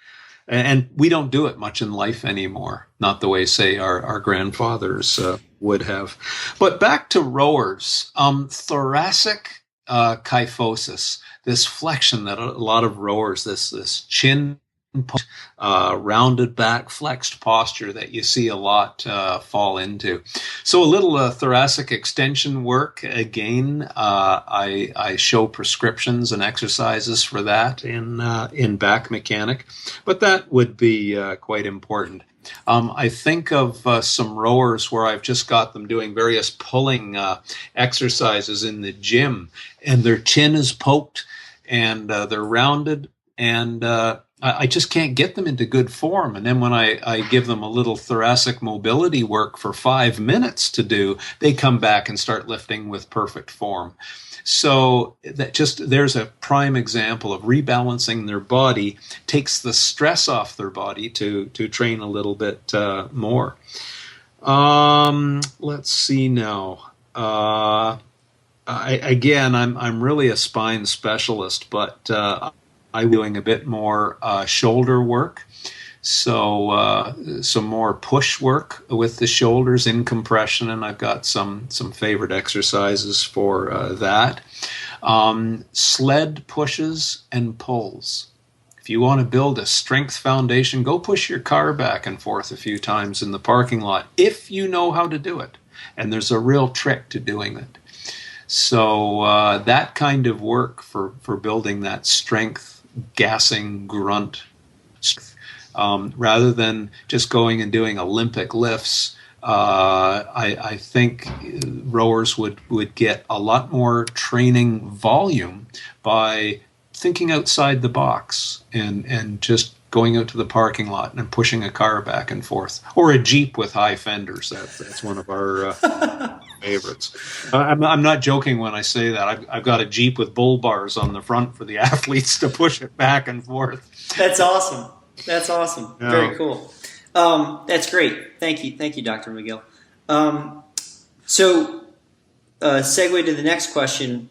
And we don't do it much in life anymore, not the way, say, our grandfathers would have. But back to rowers, thoracic kyphosis, this flexion that a lot of rowers, this chin, rounded back, flexed posture that you see a lot fall into. So a little thoracic extension work. Again, I show prescriptions and exercises for that in back mechanic, but that would be quite important. I think of some rowers where I've just got them doing various pulling exercises in the gym, and their chin is poked, and they're rounded, and I just can't get them into good form. And then when I give them a little thoracic mobility work for 5 minutes to do, they come back and start lifting with perfect form. So there's a prime example of rebalancing their body, takes the stress off their body to train a little bit more. Let's see now. I'm really a spine specialist, but I'm doing a bit more shoulder work. So some more push work with the shoulders in compression, and I've got some favorite exercises for that. Sled pushes and pulls. If you want to build a strength foundation, go push your car back and forth a few times in the parking lot, if you know how to do it. And there's a real trick to doing it. So that kind of work for building that strength, gassing grunt, rather than just going and doing Olympic lifts. I think rowers would get a lot more training volume by thinking outside the box and just going out to the parking lot and pushing a car back and forth, or a Jeep with high fenders. That's one of our favorites. I'm not joking when I say that. I've got a Jeep with bull bars on the front for the athletes to push it back and forth. That's awesome. That's awesome. Yeah. Very cool. That's great. Thank you, Dr. McGill. Segue to the next question.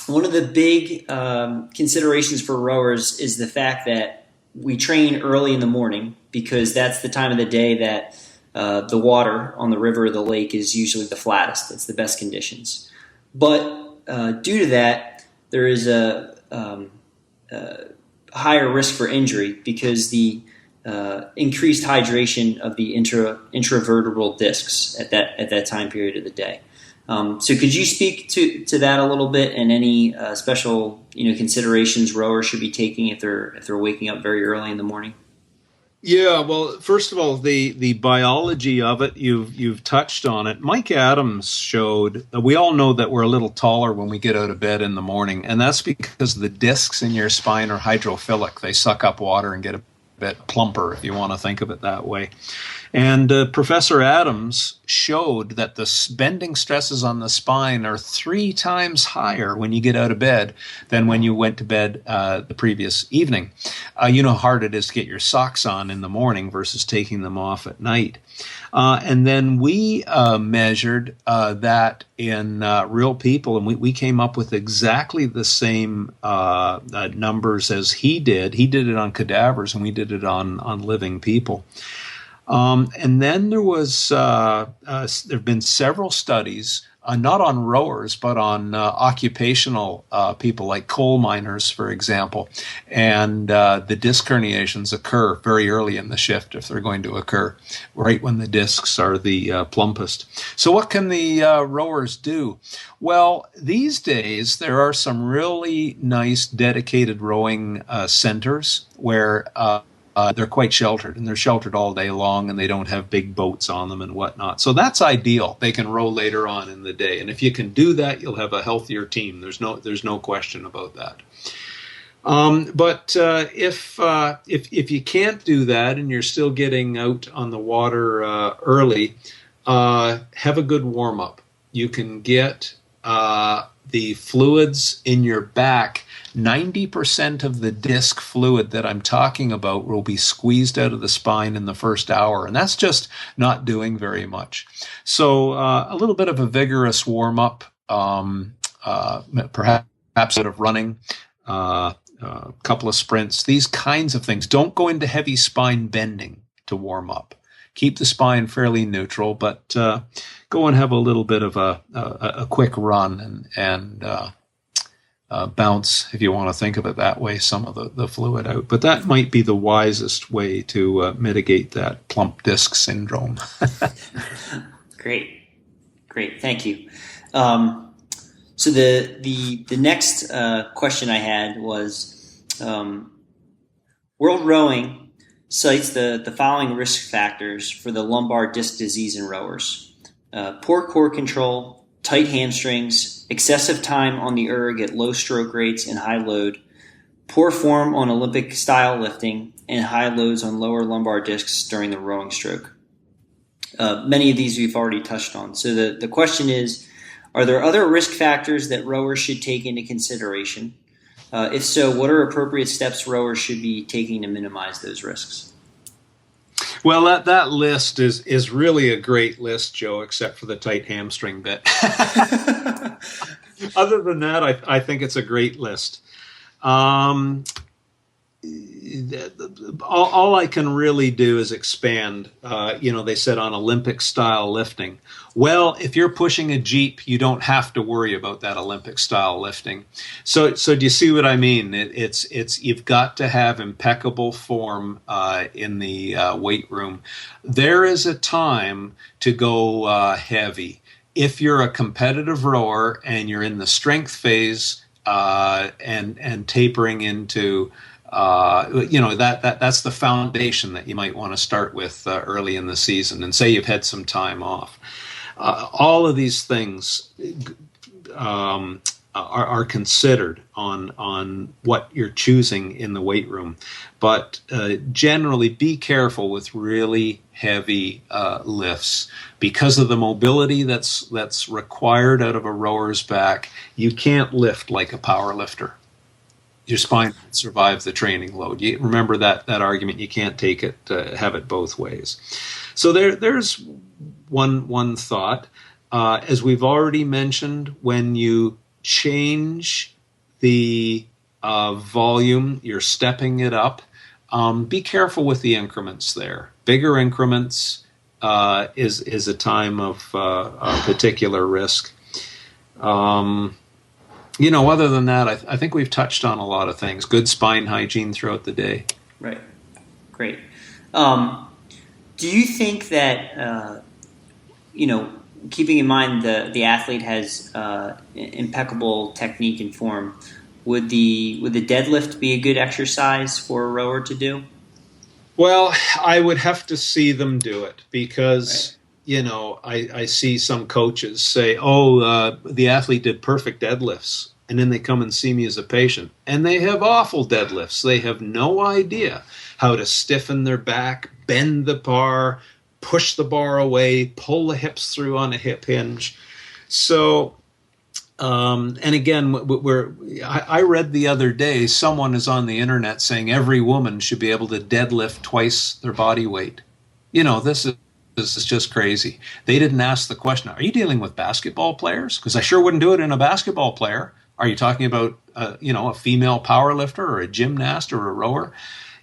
One of the big considerations for rowers is the fact that we train early in the morning, because that's the time of the day that the water on the river or the lake is usually the flattest. It's the best conditions. But due to that, there is a higher risk for injury, because the increased hydration of the intravertebral discs at that time period of the day. So could you speak to that a little bit, and any special considerations rowers should be taking if they're waking up very early in the morning? Yeah, well, first of all, the biology of it, you've touched on it. Mike Adams showed that we all know that we're a little taller when we get out of bed in the morning, and that's because the discs in your spine are hydrophilic. They suck up water and get a bit plumper, if you want to think of it that way. And Professor Adams showed that the bending stresses on the spine are 3 times higher when you get out of bed than when you went to bed the previous evening. You know how hard it is to get your socks on in the morning versus taking them off at night. And then we measured that in real people, and we came up with exactly the same numbers as he did. He did it on cadavers, and we did it on living people. And then there have been several studies, not on rowers, but on occupational people like coal miners, for example. And the disc herniations occur very early in the shift, if they're going to occur, right when the discs are the plumpest. So what can the rowers do? Well, these days there are some really nice dedicated rowing centers where they're quite sheltered, and they're sheltered all day long, and they don't have big boats on them and whatnot. So that's ideal. They can row later on in the day, and if you can do that, you'll have a healthier team. There's no question about that. But if you can't do that and you're still getting out on the water early, have a good warm up. You can get the fluids in your back. 90% of the disc fluid that I'm talking about will be squeezed out of the spine in the first hour, and that's just not doing very much. So a little bit of a vigorous warm-up, perhaps a bit of running, a couple of sprints, these kinds of things. Don't go into heavy spine bending to warm up. Keep the spine fairly neutral, but go and have a little bit of a quick run and bounce, if you want to think of it that way, some of the fluid out. But that might be the wisest way to mitigate that plump disc syndrome. Great. Thank you. So the next question I had was, World Rowing cites the following risk factors for the lumbar disc disease in rowers: poor core control, tight hamstrings, excessive time on the erg at low stroke rates and high load, poor form on Olympic-style lifting, and high loads on lower lumbar discs during the rowing stroke. Many of these we've already touched on. So the question is, are there other risk factors that rowers should take into consideration? If so, what are appropriate steps rowers should be taking to minimize those risks? Well, that list is really a great list, Joe, except for the tight hamstring bit. Other than that, I think it's a great list. All I can really do is expand. They said on Olympic-style lifting. Well, if you're pushing a Jeep, you don't have to worry about that Olympic-style lifting. So do you see what I mean? It's you've got to have impeccable form in the weight room. There is a time to go heavy. If you're a competitive rower and you're in the strength phase and tapering into That's the foundation that you might want to start with early in the season, and say you've had some time off. All of these things are considered on what you're choosing in the weight room, but generally be careful with really heavy lifts because of the mobility that's required out of a rower's back. You can't lift like a power lifter. Your spine won't survive the training load. You remember that argument. You can't have it both ways. So there's one thought. As we've already mentioned, when you change the volume, you're stepping it up. Be careful with the increments there. Bigger increments is a time of a particular risk. Other than that, I think we've touched on a lot of things. Good spine hygiene throughout the day. Right. Great. Do you think that, keeping in mind the athlete has impeccable technique and form, would the deadlift be a good exercise for a rower to do? Well, I would have to see them do it because, I see some coaches say, the athlete did perfect deadlifts. And then they come and see me as a patient. And they have awful deadlifts. They have no idea how to stiffen their back, bend the bar, push the bar away, pull the hips through on a hip hinge. So, and again, I read the other day, someone is on the internet saying every woman should be able to deadlift twice their body weight. This is just crazy. They didn't ask the question, are you dealing with basketball players? Because I sure wouldn't do it in a basketball player. Are you talking about, a female power lifter or a gymnast or a rower?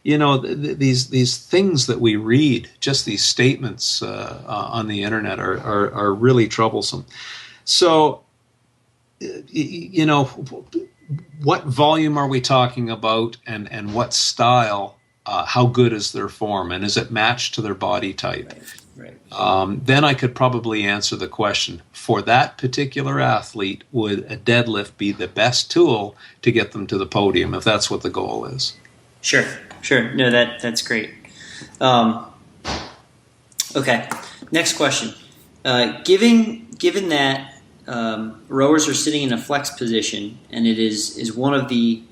These things that we read, just these statements on the internet are really troublesome. So, what volume are we talking about and what style? How good is their form? And is it matched to their body type? Right. Then I could probably answer the question, for that particular athlete, would a deadlift be the best tool to get them to the podium, if that's what the goal is? Sure. No, that's great. Okay, next question. Given that rowers are sitting in a flex position, and it is one of the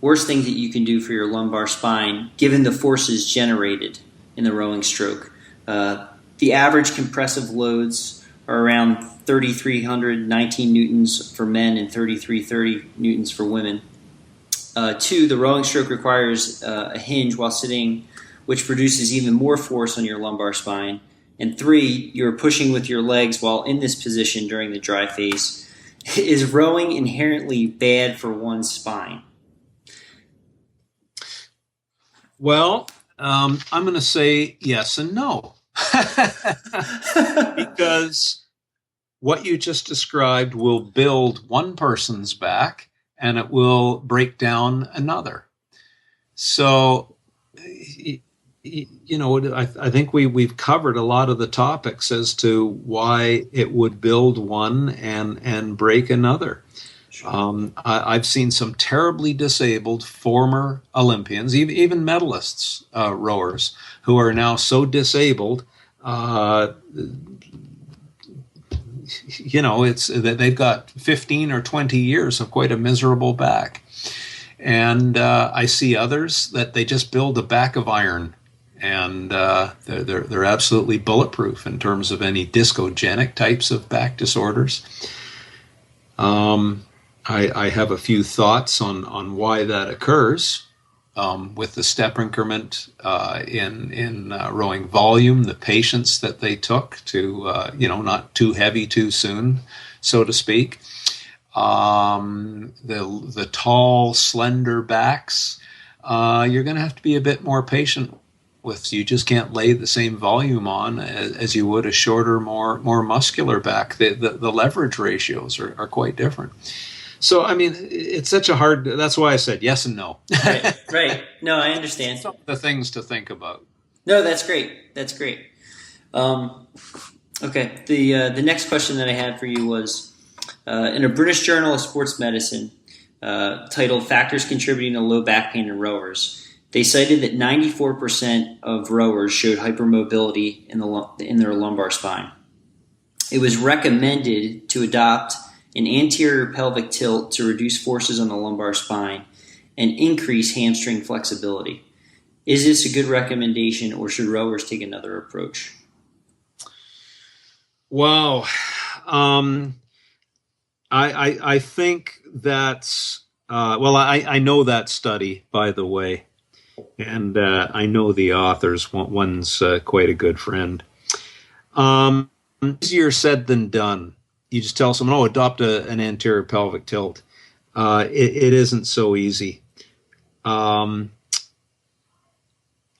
worst things that you can do for your lumbar spine, given the forces generated in the rowing stroke. The average compressive loads are around 3,319 newtons for men and 3,330 newtons for women. 2, the rowing stroke requires a hinge while sitting, which produces even more force on your lumbar spine. And 3, you're pushing with your legs while in this position during the dry phase. Is rowing inherently bad for one's spine? Well, I'm going to say yes and no. Because what you just described will build one person's back and it will break down another. So, I think we've covered a lot of the topics as to why it would build one and break another. Sure. I've seen some terribly disabled former Olympians, even medalists, rowers, who are now so disabled, it's that they've got 15 or 20 years of quite a miserable back. And I see others that they just build a back of iron, and they're absolutely bulletproof in terms of any discogenic types of back disorders. I have a few thoughts on why that occurs. With the step increment in rowing volume, the patience that they took to, not too heavy too soon, so to speak. The tall, slender backs, you're going to have to be a bit more patient with. You just can't lay the same volume on as you would a shorter, more muscular back. The leverage ratios are quite different. So, it's such a hard, that's why I said yes and no. Right. No, I understand. Some of the things to think about. No, that's great. Okay. The next question that I had for you was, in a British Journal of Sports Medicine, titled Factors Contributing to Low Back Pain in Rowers, they cited that 94% of rowers showed hypermobility in their lumbar spine. It was recommended to adopt an anterior pelvic tilt to reduce forces on the lumbar spine and increase hamstring flexibility. Is this a good recommendation, or should rowers take another approach? Wow. I think that's, I know that study, by the way, and I know the authors. One's quite a good friend. Easier said than done. You just tell someone, adopt an anterior pelvic tilt. It isn't so easy.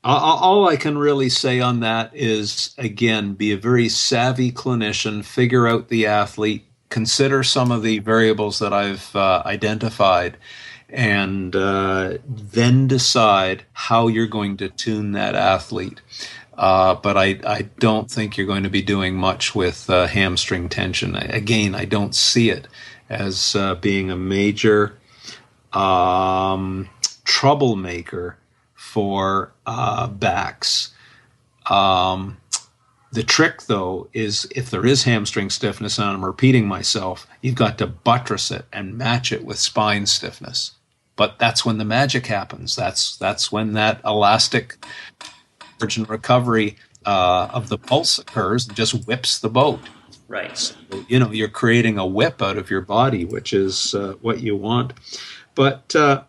All I can really say on that is, again, be a very savvy clinician, figure out the athlete, consider some of the variables that I've identified, and then decide how you're going to tune that athlete. But I don't think you're going to be doing much with hamstring tension. Again, I don't see it as being a major troublemaker for backs. The trick, though, is if there is hamstring stiffness, and I'm repeating myself, you've got to buttress it and match it with spine stiffness. But that's when the magic happens. That's when that elastic and recovery of the pulse occurs and just whips the boat. Right. So, you're creating a whip out of your body, which is what you want. But, I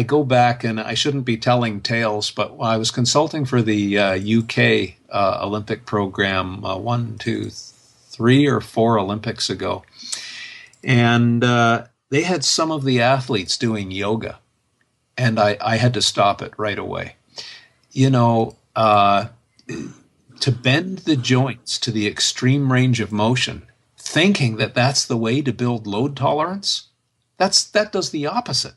go back, and I shouldn't be telling tales, but I was consulting for the UK Olympic program 1, 2, 3 or 4 Olympics ago. And they had some of the athletes doing yoga, and I had to stop it right away. To bend the joints to the extreme range of motion, thinking that that's the way to build load tolerance, that does the opposite.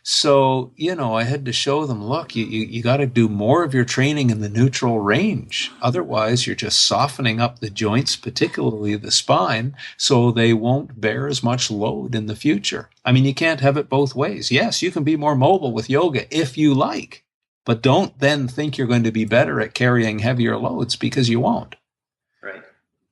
So, I had to show them, look, you got to do more of your training in the neutral range. Otherwise, you're just softening up the joints, particularly the spine, so they won't bear as much load in the future. I mean, you can't have it both ways. Yes, you can be more mobile with yoga if you like, but don't then think you're going to be better at carrying heavier loads, because you won't.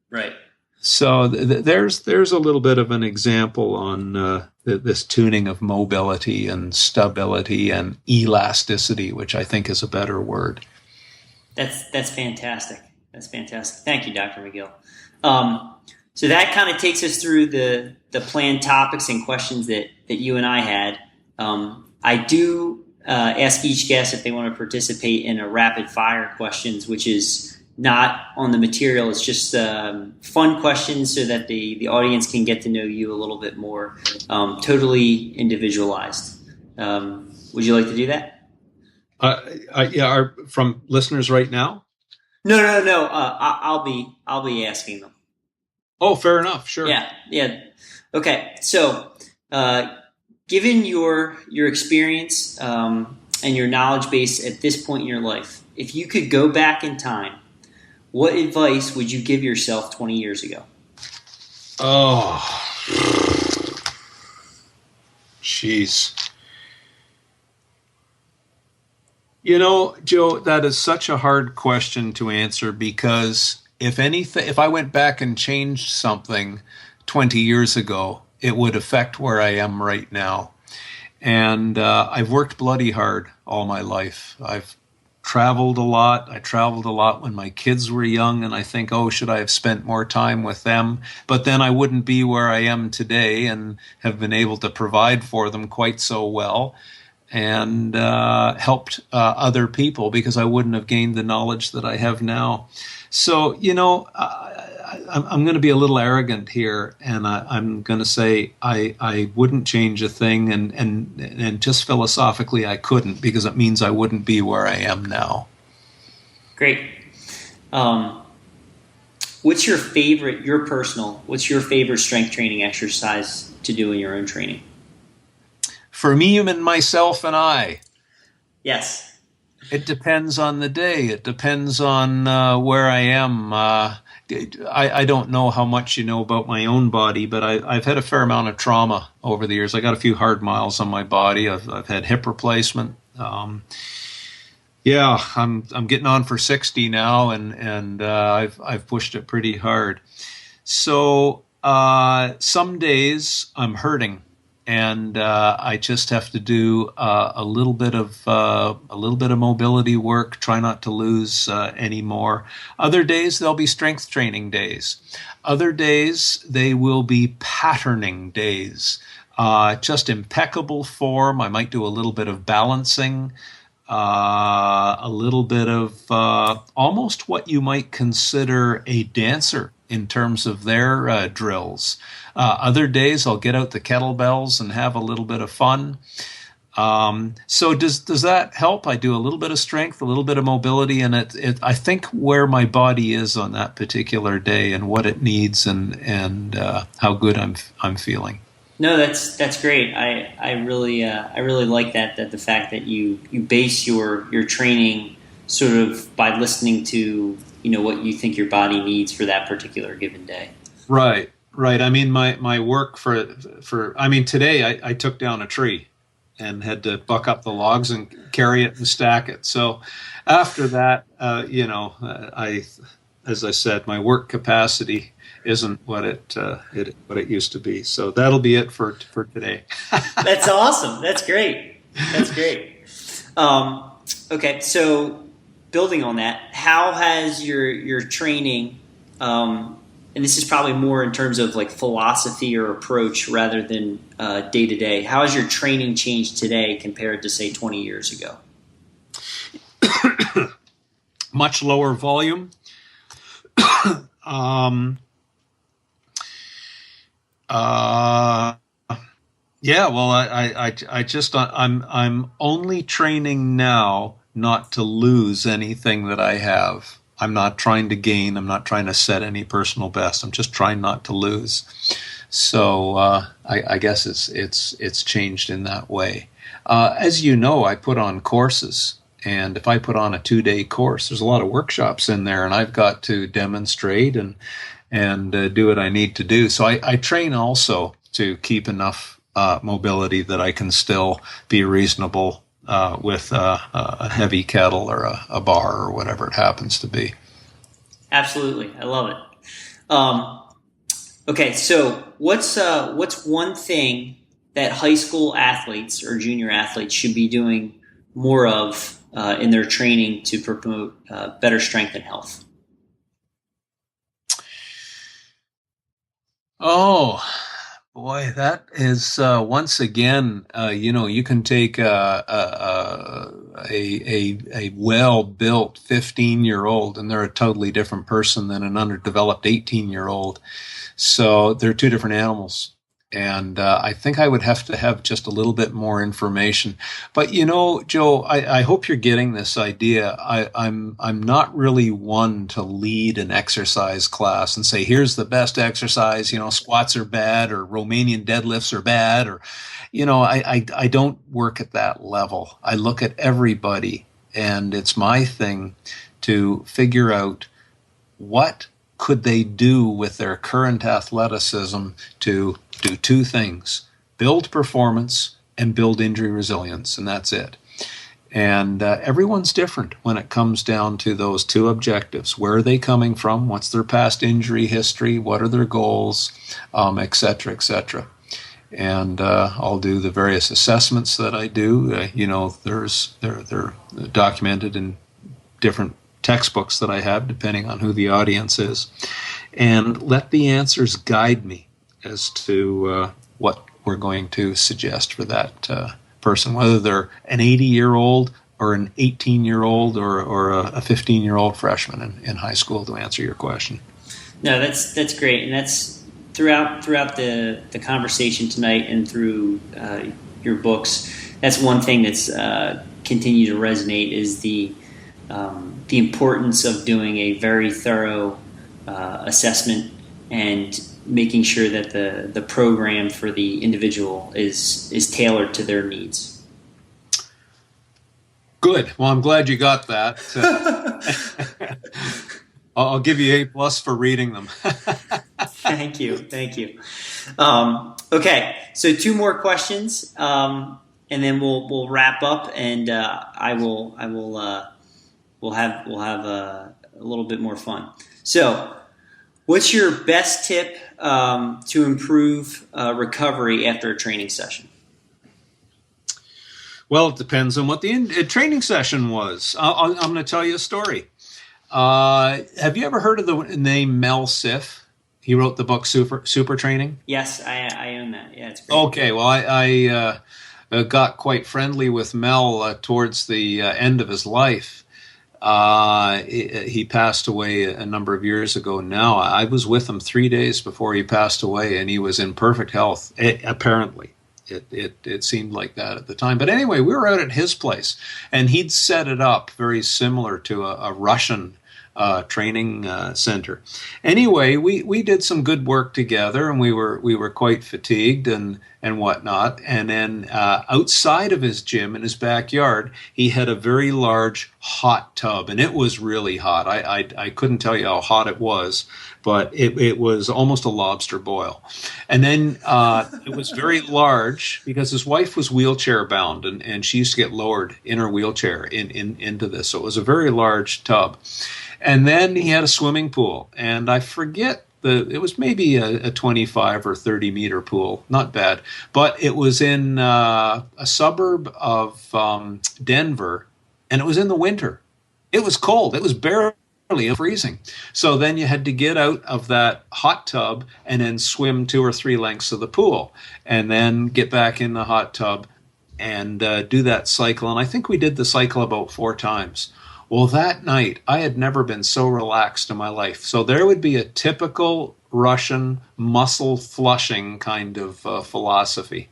Right. So there's a little bit of an example on this tuning of mobility and stability and elasticity, which I think is a better word. That's fantastic. That's fantastic. Thank you, Dr. McGill. So that kind of takes us through the planned topics and questions that you and I had. I do ask each guest if they want to participate in a rapid fire questions, which is not on the material. It's just fun questions so that the audience can get to know you a little bit more, totally individualized. Would you like to do that? Yeah, from listeners right now? No. I'll be asking them. Oh, fair enough. Sure. Yeah. Okay. So, given your experience and your knowledge base at this point in your life, if you could go back in time, what advice would you give yourself 20 years ago? Oh, jeez. Joe, that is such a hard question to answer, because if I went back and changed something 20 years ago, it would affect where I am right now. And I've worked bloody hard all my life. I've traveled a lot. I traveled a lot when my kids were young, and I think, should I have spent more time with them? But then I wouldn't be where I am today and have been able to provide for them quite so well and helped other people, because I wouldn't have gained the knowledge that I have now. So, I'm going to be a little arrogant here, and I'm going to say I wouldn't change a thing, and just philosophically I couldn't, because it means I wouldn't be where I am now. Great. What's your favorite strength training exercise to do in your own training? For me and myself and I. Yes. It depends on the day. It depends on where I am. I don't know how much you know about my own body, but I've had a fair amount of trauma over the years. I got a few hard miles on my body. I've had hip replacement. Yeah, I'm getting on for 60 now, and I've pushed it pretty hard. So some days I'm hurting, and I just have to do a little bit of mobility work. Try not to lose any more. Other days there'll be strength training days. Other days they will be patterning days. Just impeccable form. I might do a little bit of balancing. A little bit of almost what you might consider a dancer in terms of their drills. Other days I'll get out the kettlebells and have a little bit of fun. So does that help? I do a little bit of strength, a little bit of mobility, and I think where my body is on that particular day and what it needs and how good I'm feeling. No, that's great. I really like that the fact that you base your training sort of by listening to what you think your body needs for that particular given day. Right. I mean, my work for today I took down a tree and had to buck up the logs and carry it and stack it. So after that, as I said, my work capacity isn't what it used to be. So that'll be it for today. That's awesome. That's great. Okay, so building on that, how has your training, and this is probably more in terms of like philosophy or approach rather than day to day, how has your training changed today compared to say 20 years ago? Much lower volume. I'm only training now not to lose anything that I have. I'm not trying to gain. I'm not trying to set any personal best. I'm just trying not to lose. So I guess it's changed in that way. As you know, I put on courses. And if I put on a 2-day course, there's a lot of workshops in there, and I've got to demonstrate and do what I need to do. So I train also to keep enough mobility that I can still be reasonable with a heavy kettle or a bar or whatever it happens to be. Absolutely, I love it. Okay, so what's one thing that high school athletes or junior athletes should be doing more of in their training to promote better strength and health? Oh, boy, that is once again, you can take a well-built 15-year-old, and they're a totally different person than an underdeveloped 18-year-old. So they're two different animals. And I think I would have to have just a little bit more information. But Joe, I hope you're getting this idea. I'm not really one to lead an exercise class and say, here's the best exercise. Squats are bad, or Romanian deadlifts are bad, or I don't work at that level. I look at everybody, and it's my thing to figure out what could they do with their current athleticism to do two things: build performance and build injury resilience, and that's it. And everyone's different when it comes down to those two objectives. Where are they coming from? What's their past injury history? What are their goals? Et cetera, et cetera. And I'll do the various assessments that I do. They're documented in different textbooks that I have, depending on who the audience is, and let the answers guide me as to what we're going to suggest for that person, whether they're an 80-year-old or an 18-year-old or a 15-year-old freshman in high school, to answer your question. No, that's great, and that's throughout the conversation tonight and through your books. That's one thing that's continued to resonate is the importance of doing a very thorough assessment and making sure that the program for the individual is tailored to their needs. Good. Well, I'm glad you got that. I'll give you A+ for reading them. Thank you. Okay, so 2 more questions, and then we'll wrap up, and we'll have a little bit more fun. So, what's your best tip to improve recovery after a training session? Well, it depends on what the training session was. I'm going to tell you a story. Have you ever heard of the name Mel Siff? He wrote the book Super Training. Yes, I own that. Yeah, it's great. Okay, well, I got quite friendly with Mel towards the end of his life. He passed away a number of years ago now. I was with him 3 days before he passed away, and he was in perfect health, apparently. It seemed like that at the time. But anyway, we were out at his place, and he'd set it up very similar to a Russian training center. Anyway, we did some good work together, and we were quite fatigued and whatnot. And then outside of his gym in his backyard, he had a very large hot tub, and it was really hot. I couldn't tell you how hot it was, but it was almost a lobster boil. And then it was very large because his wife was wheelchair bound, and she used to get lowered in her wheelchair into this. So it was a very large tub. And then he had a swimming pool, and I forget it was maybe a 25 or 30 meter pool, not bad, but it was in a suburb of Denver, and it was in the winter. It was cold. It was barely freezing. So then you had to get out of that hot tub and then swim 2 or 3 lengths of the pool, and then get back in the hot tub and do that cycle. And I think we did the cycle about 4 times. Well, that night, I had never been so relaxed in my life. So there would be a typical Russian muscle flushing kind of philosophy.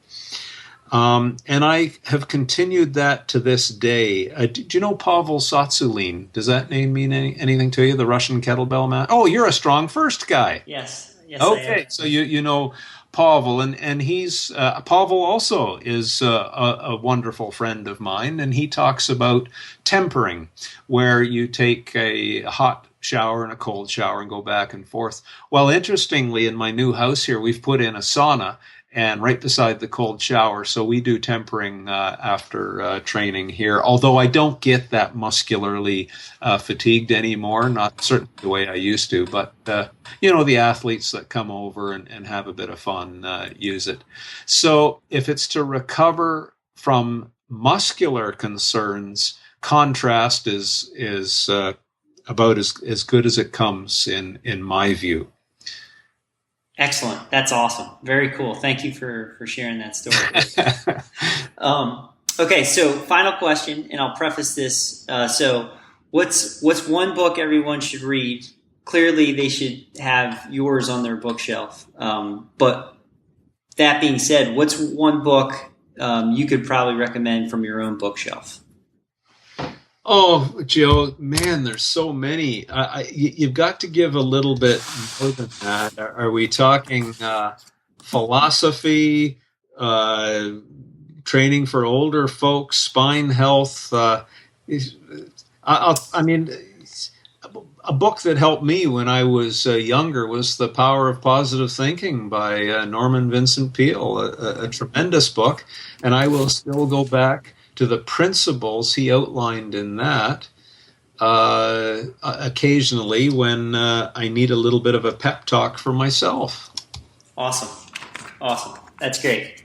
And I have continued that to this day. Do you know Pavel Tsatsouline? Does that name mean anything to you, the Russian kettlebell man? Oh, you're a Strong First guy. Yes. Okay, so you know Pavel, and he's Pavel also is a wonderful friend of mine, and he talks about tempering, where you take a hot shower and a cold shower and go back and forth. Well, interestingly, in my new house here, we've put in a sauna, and right beside the cold shower, so we do tempering after training here. Although I don't get that muscularly fatigued anymore, not certainly the way I used to, but the athletes that come over and have a bit of fun use it. So if it's to recover from muscular concerns, contrast is about as good as it comes in my view. Excellent. That's awesome. Very cool. Thank you for sharing that story. Okay, so final question, and I'll preface this. So what's one book everyone should read? Clearly, they should have yours on their bookshelf. But that being said, what's one book you could probably recommend from your own bookshelf? Oh, Joe, man, there's so many. You've got to give a little bit more than that. Are we talking philosophy, training for older folks, spine health? A book that helped me when I was younger was The Power of Positive Thinking by Norman Vincent Peale, a tremendous book, and I will still go back to the principles he outlined in that occasionally when I need a little bit of a pep talk for myself. Awesome. That's great.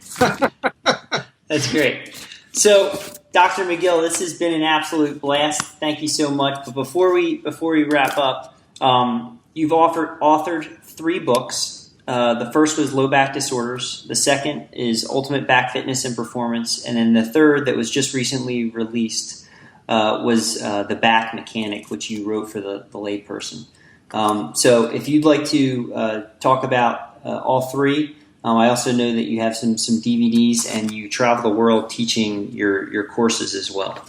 That's great. So, Dr. McGill, this has been an absolute blast. Thank you so much. But before we wrap up, you've authored 3 books. The first was Low Back Disorders. The second is Ultimate Back Fitness and Performance. And then the third that was just recently released was The Back Mechanic, which you wrote for the layperson. So if you'd like to talk about all 3, I also know that you have some DVDs and you travel the world teaching your courses as well.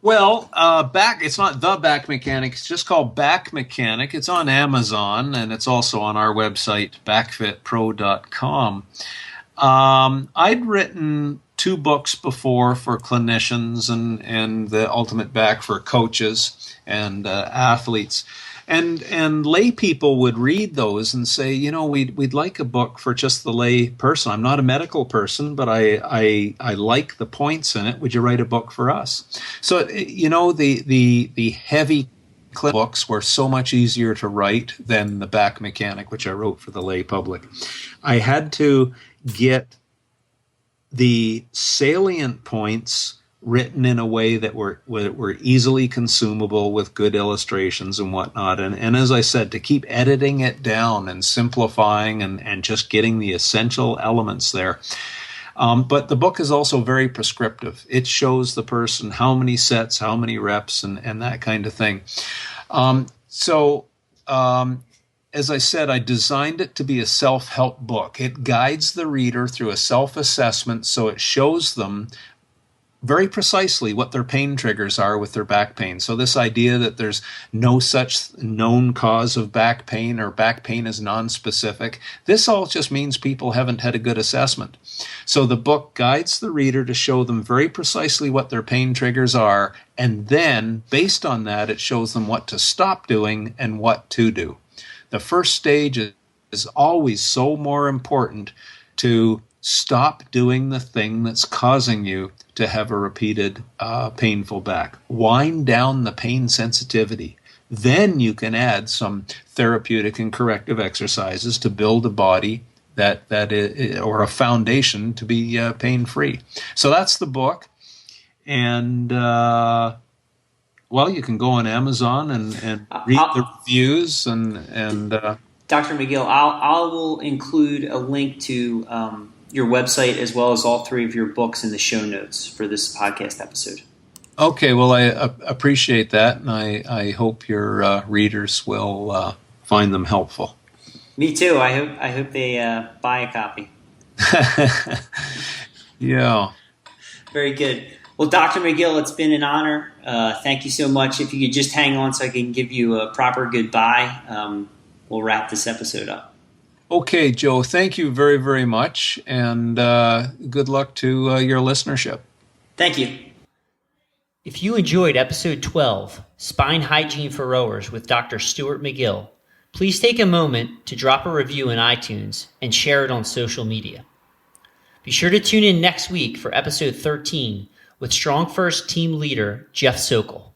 Well, it's not The Back Mechanic. It's just called Back Mechanic. It's on Amazon, and it's also on our website, backfitpro.com. I'd written 2 books before for clinicians and the ultimate back for coaches and athletes. And lay people would read those and say, we'd like a book for just the lay person. I'm not a medical person, but I like the points in it. Would you write a book for us? So, the heavy books were so much easier to write than the back mechanic, which I wrote for the lay public. I had to get the salient points written in a way that were easily consumable with good illustrations and whatnot. And as I said, to keep editing it down and simplifying and just getting the essential elements there. But the book is also very prescriptive. It shows the person how many sets, how many reps, and that kind of thing. As I said, I designed it to be a self-help book. It guides the reader through a self-assessment, so it shows them very precisely what their pain triggers are with their back pain. So this idea that there's no such known cause of back pain or back pain is non-specific, this all just means people haven't had a good assessment. So the book guides the reader to show them very precisely what their pain triggers are, and then, based on that, it shows them what to stop doing and what to do. The first stage is always so more important to stop doing the thing that's causing you to have a repeated painful back. Wind down the pain sensitivity. Then you can add some therapeutic and corrective exercises to build a body that is, or a foundation to be pain-free. So that's the book. And, you can go on Amazon and read the reviews and Dr. McGill, I will include a link to your website as well as all 3 of your books in the show notes for this podcast episode. Okay, well, I appreciate that, and I hope your readers will find them helpful. Me too. I hope they buy a copy. Yeah. Very good. Well, Dr. McGill, it's been an honor. Thank you so much. If you could just hang on so I can give you a proper goodbye, we'll wrap this episode up. Okay, Joe, thank you very, very much, and good luck to your listenership. Thank you. If you enjoyed episode 12, Spine Hygiene for Rowers with Dr. Stuart McGill, please take a moment to drop a review in iTunes and share it on social media. Be sure to tune in next week for episode 13 with Strong First team leader Jeff Sokol.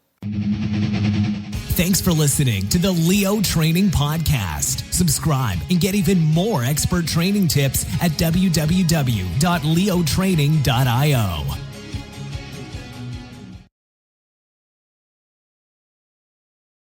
Thanks for listening to the Leo Training Podcast. Subscribe and get even more expert training tips at www.leotraining.io.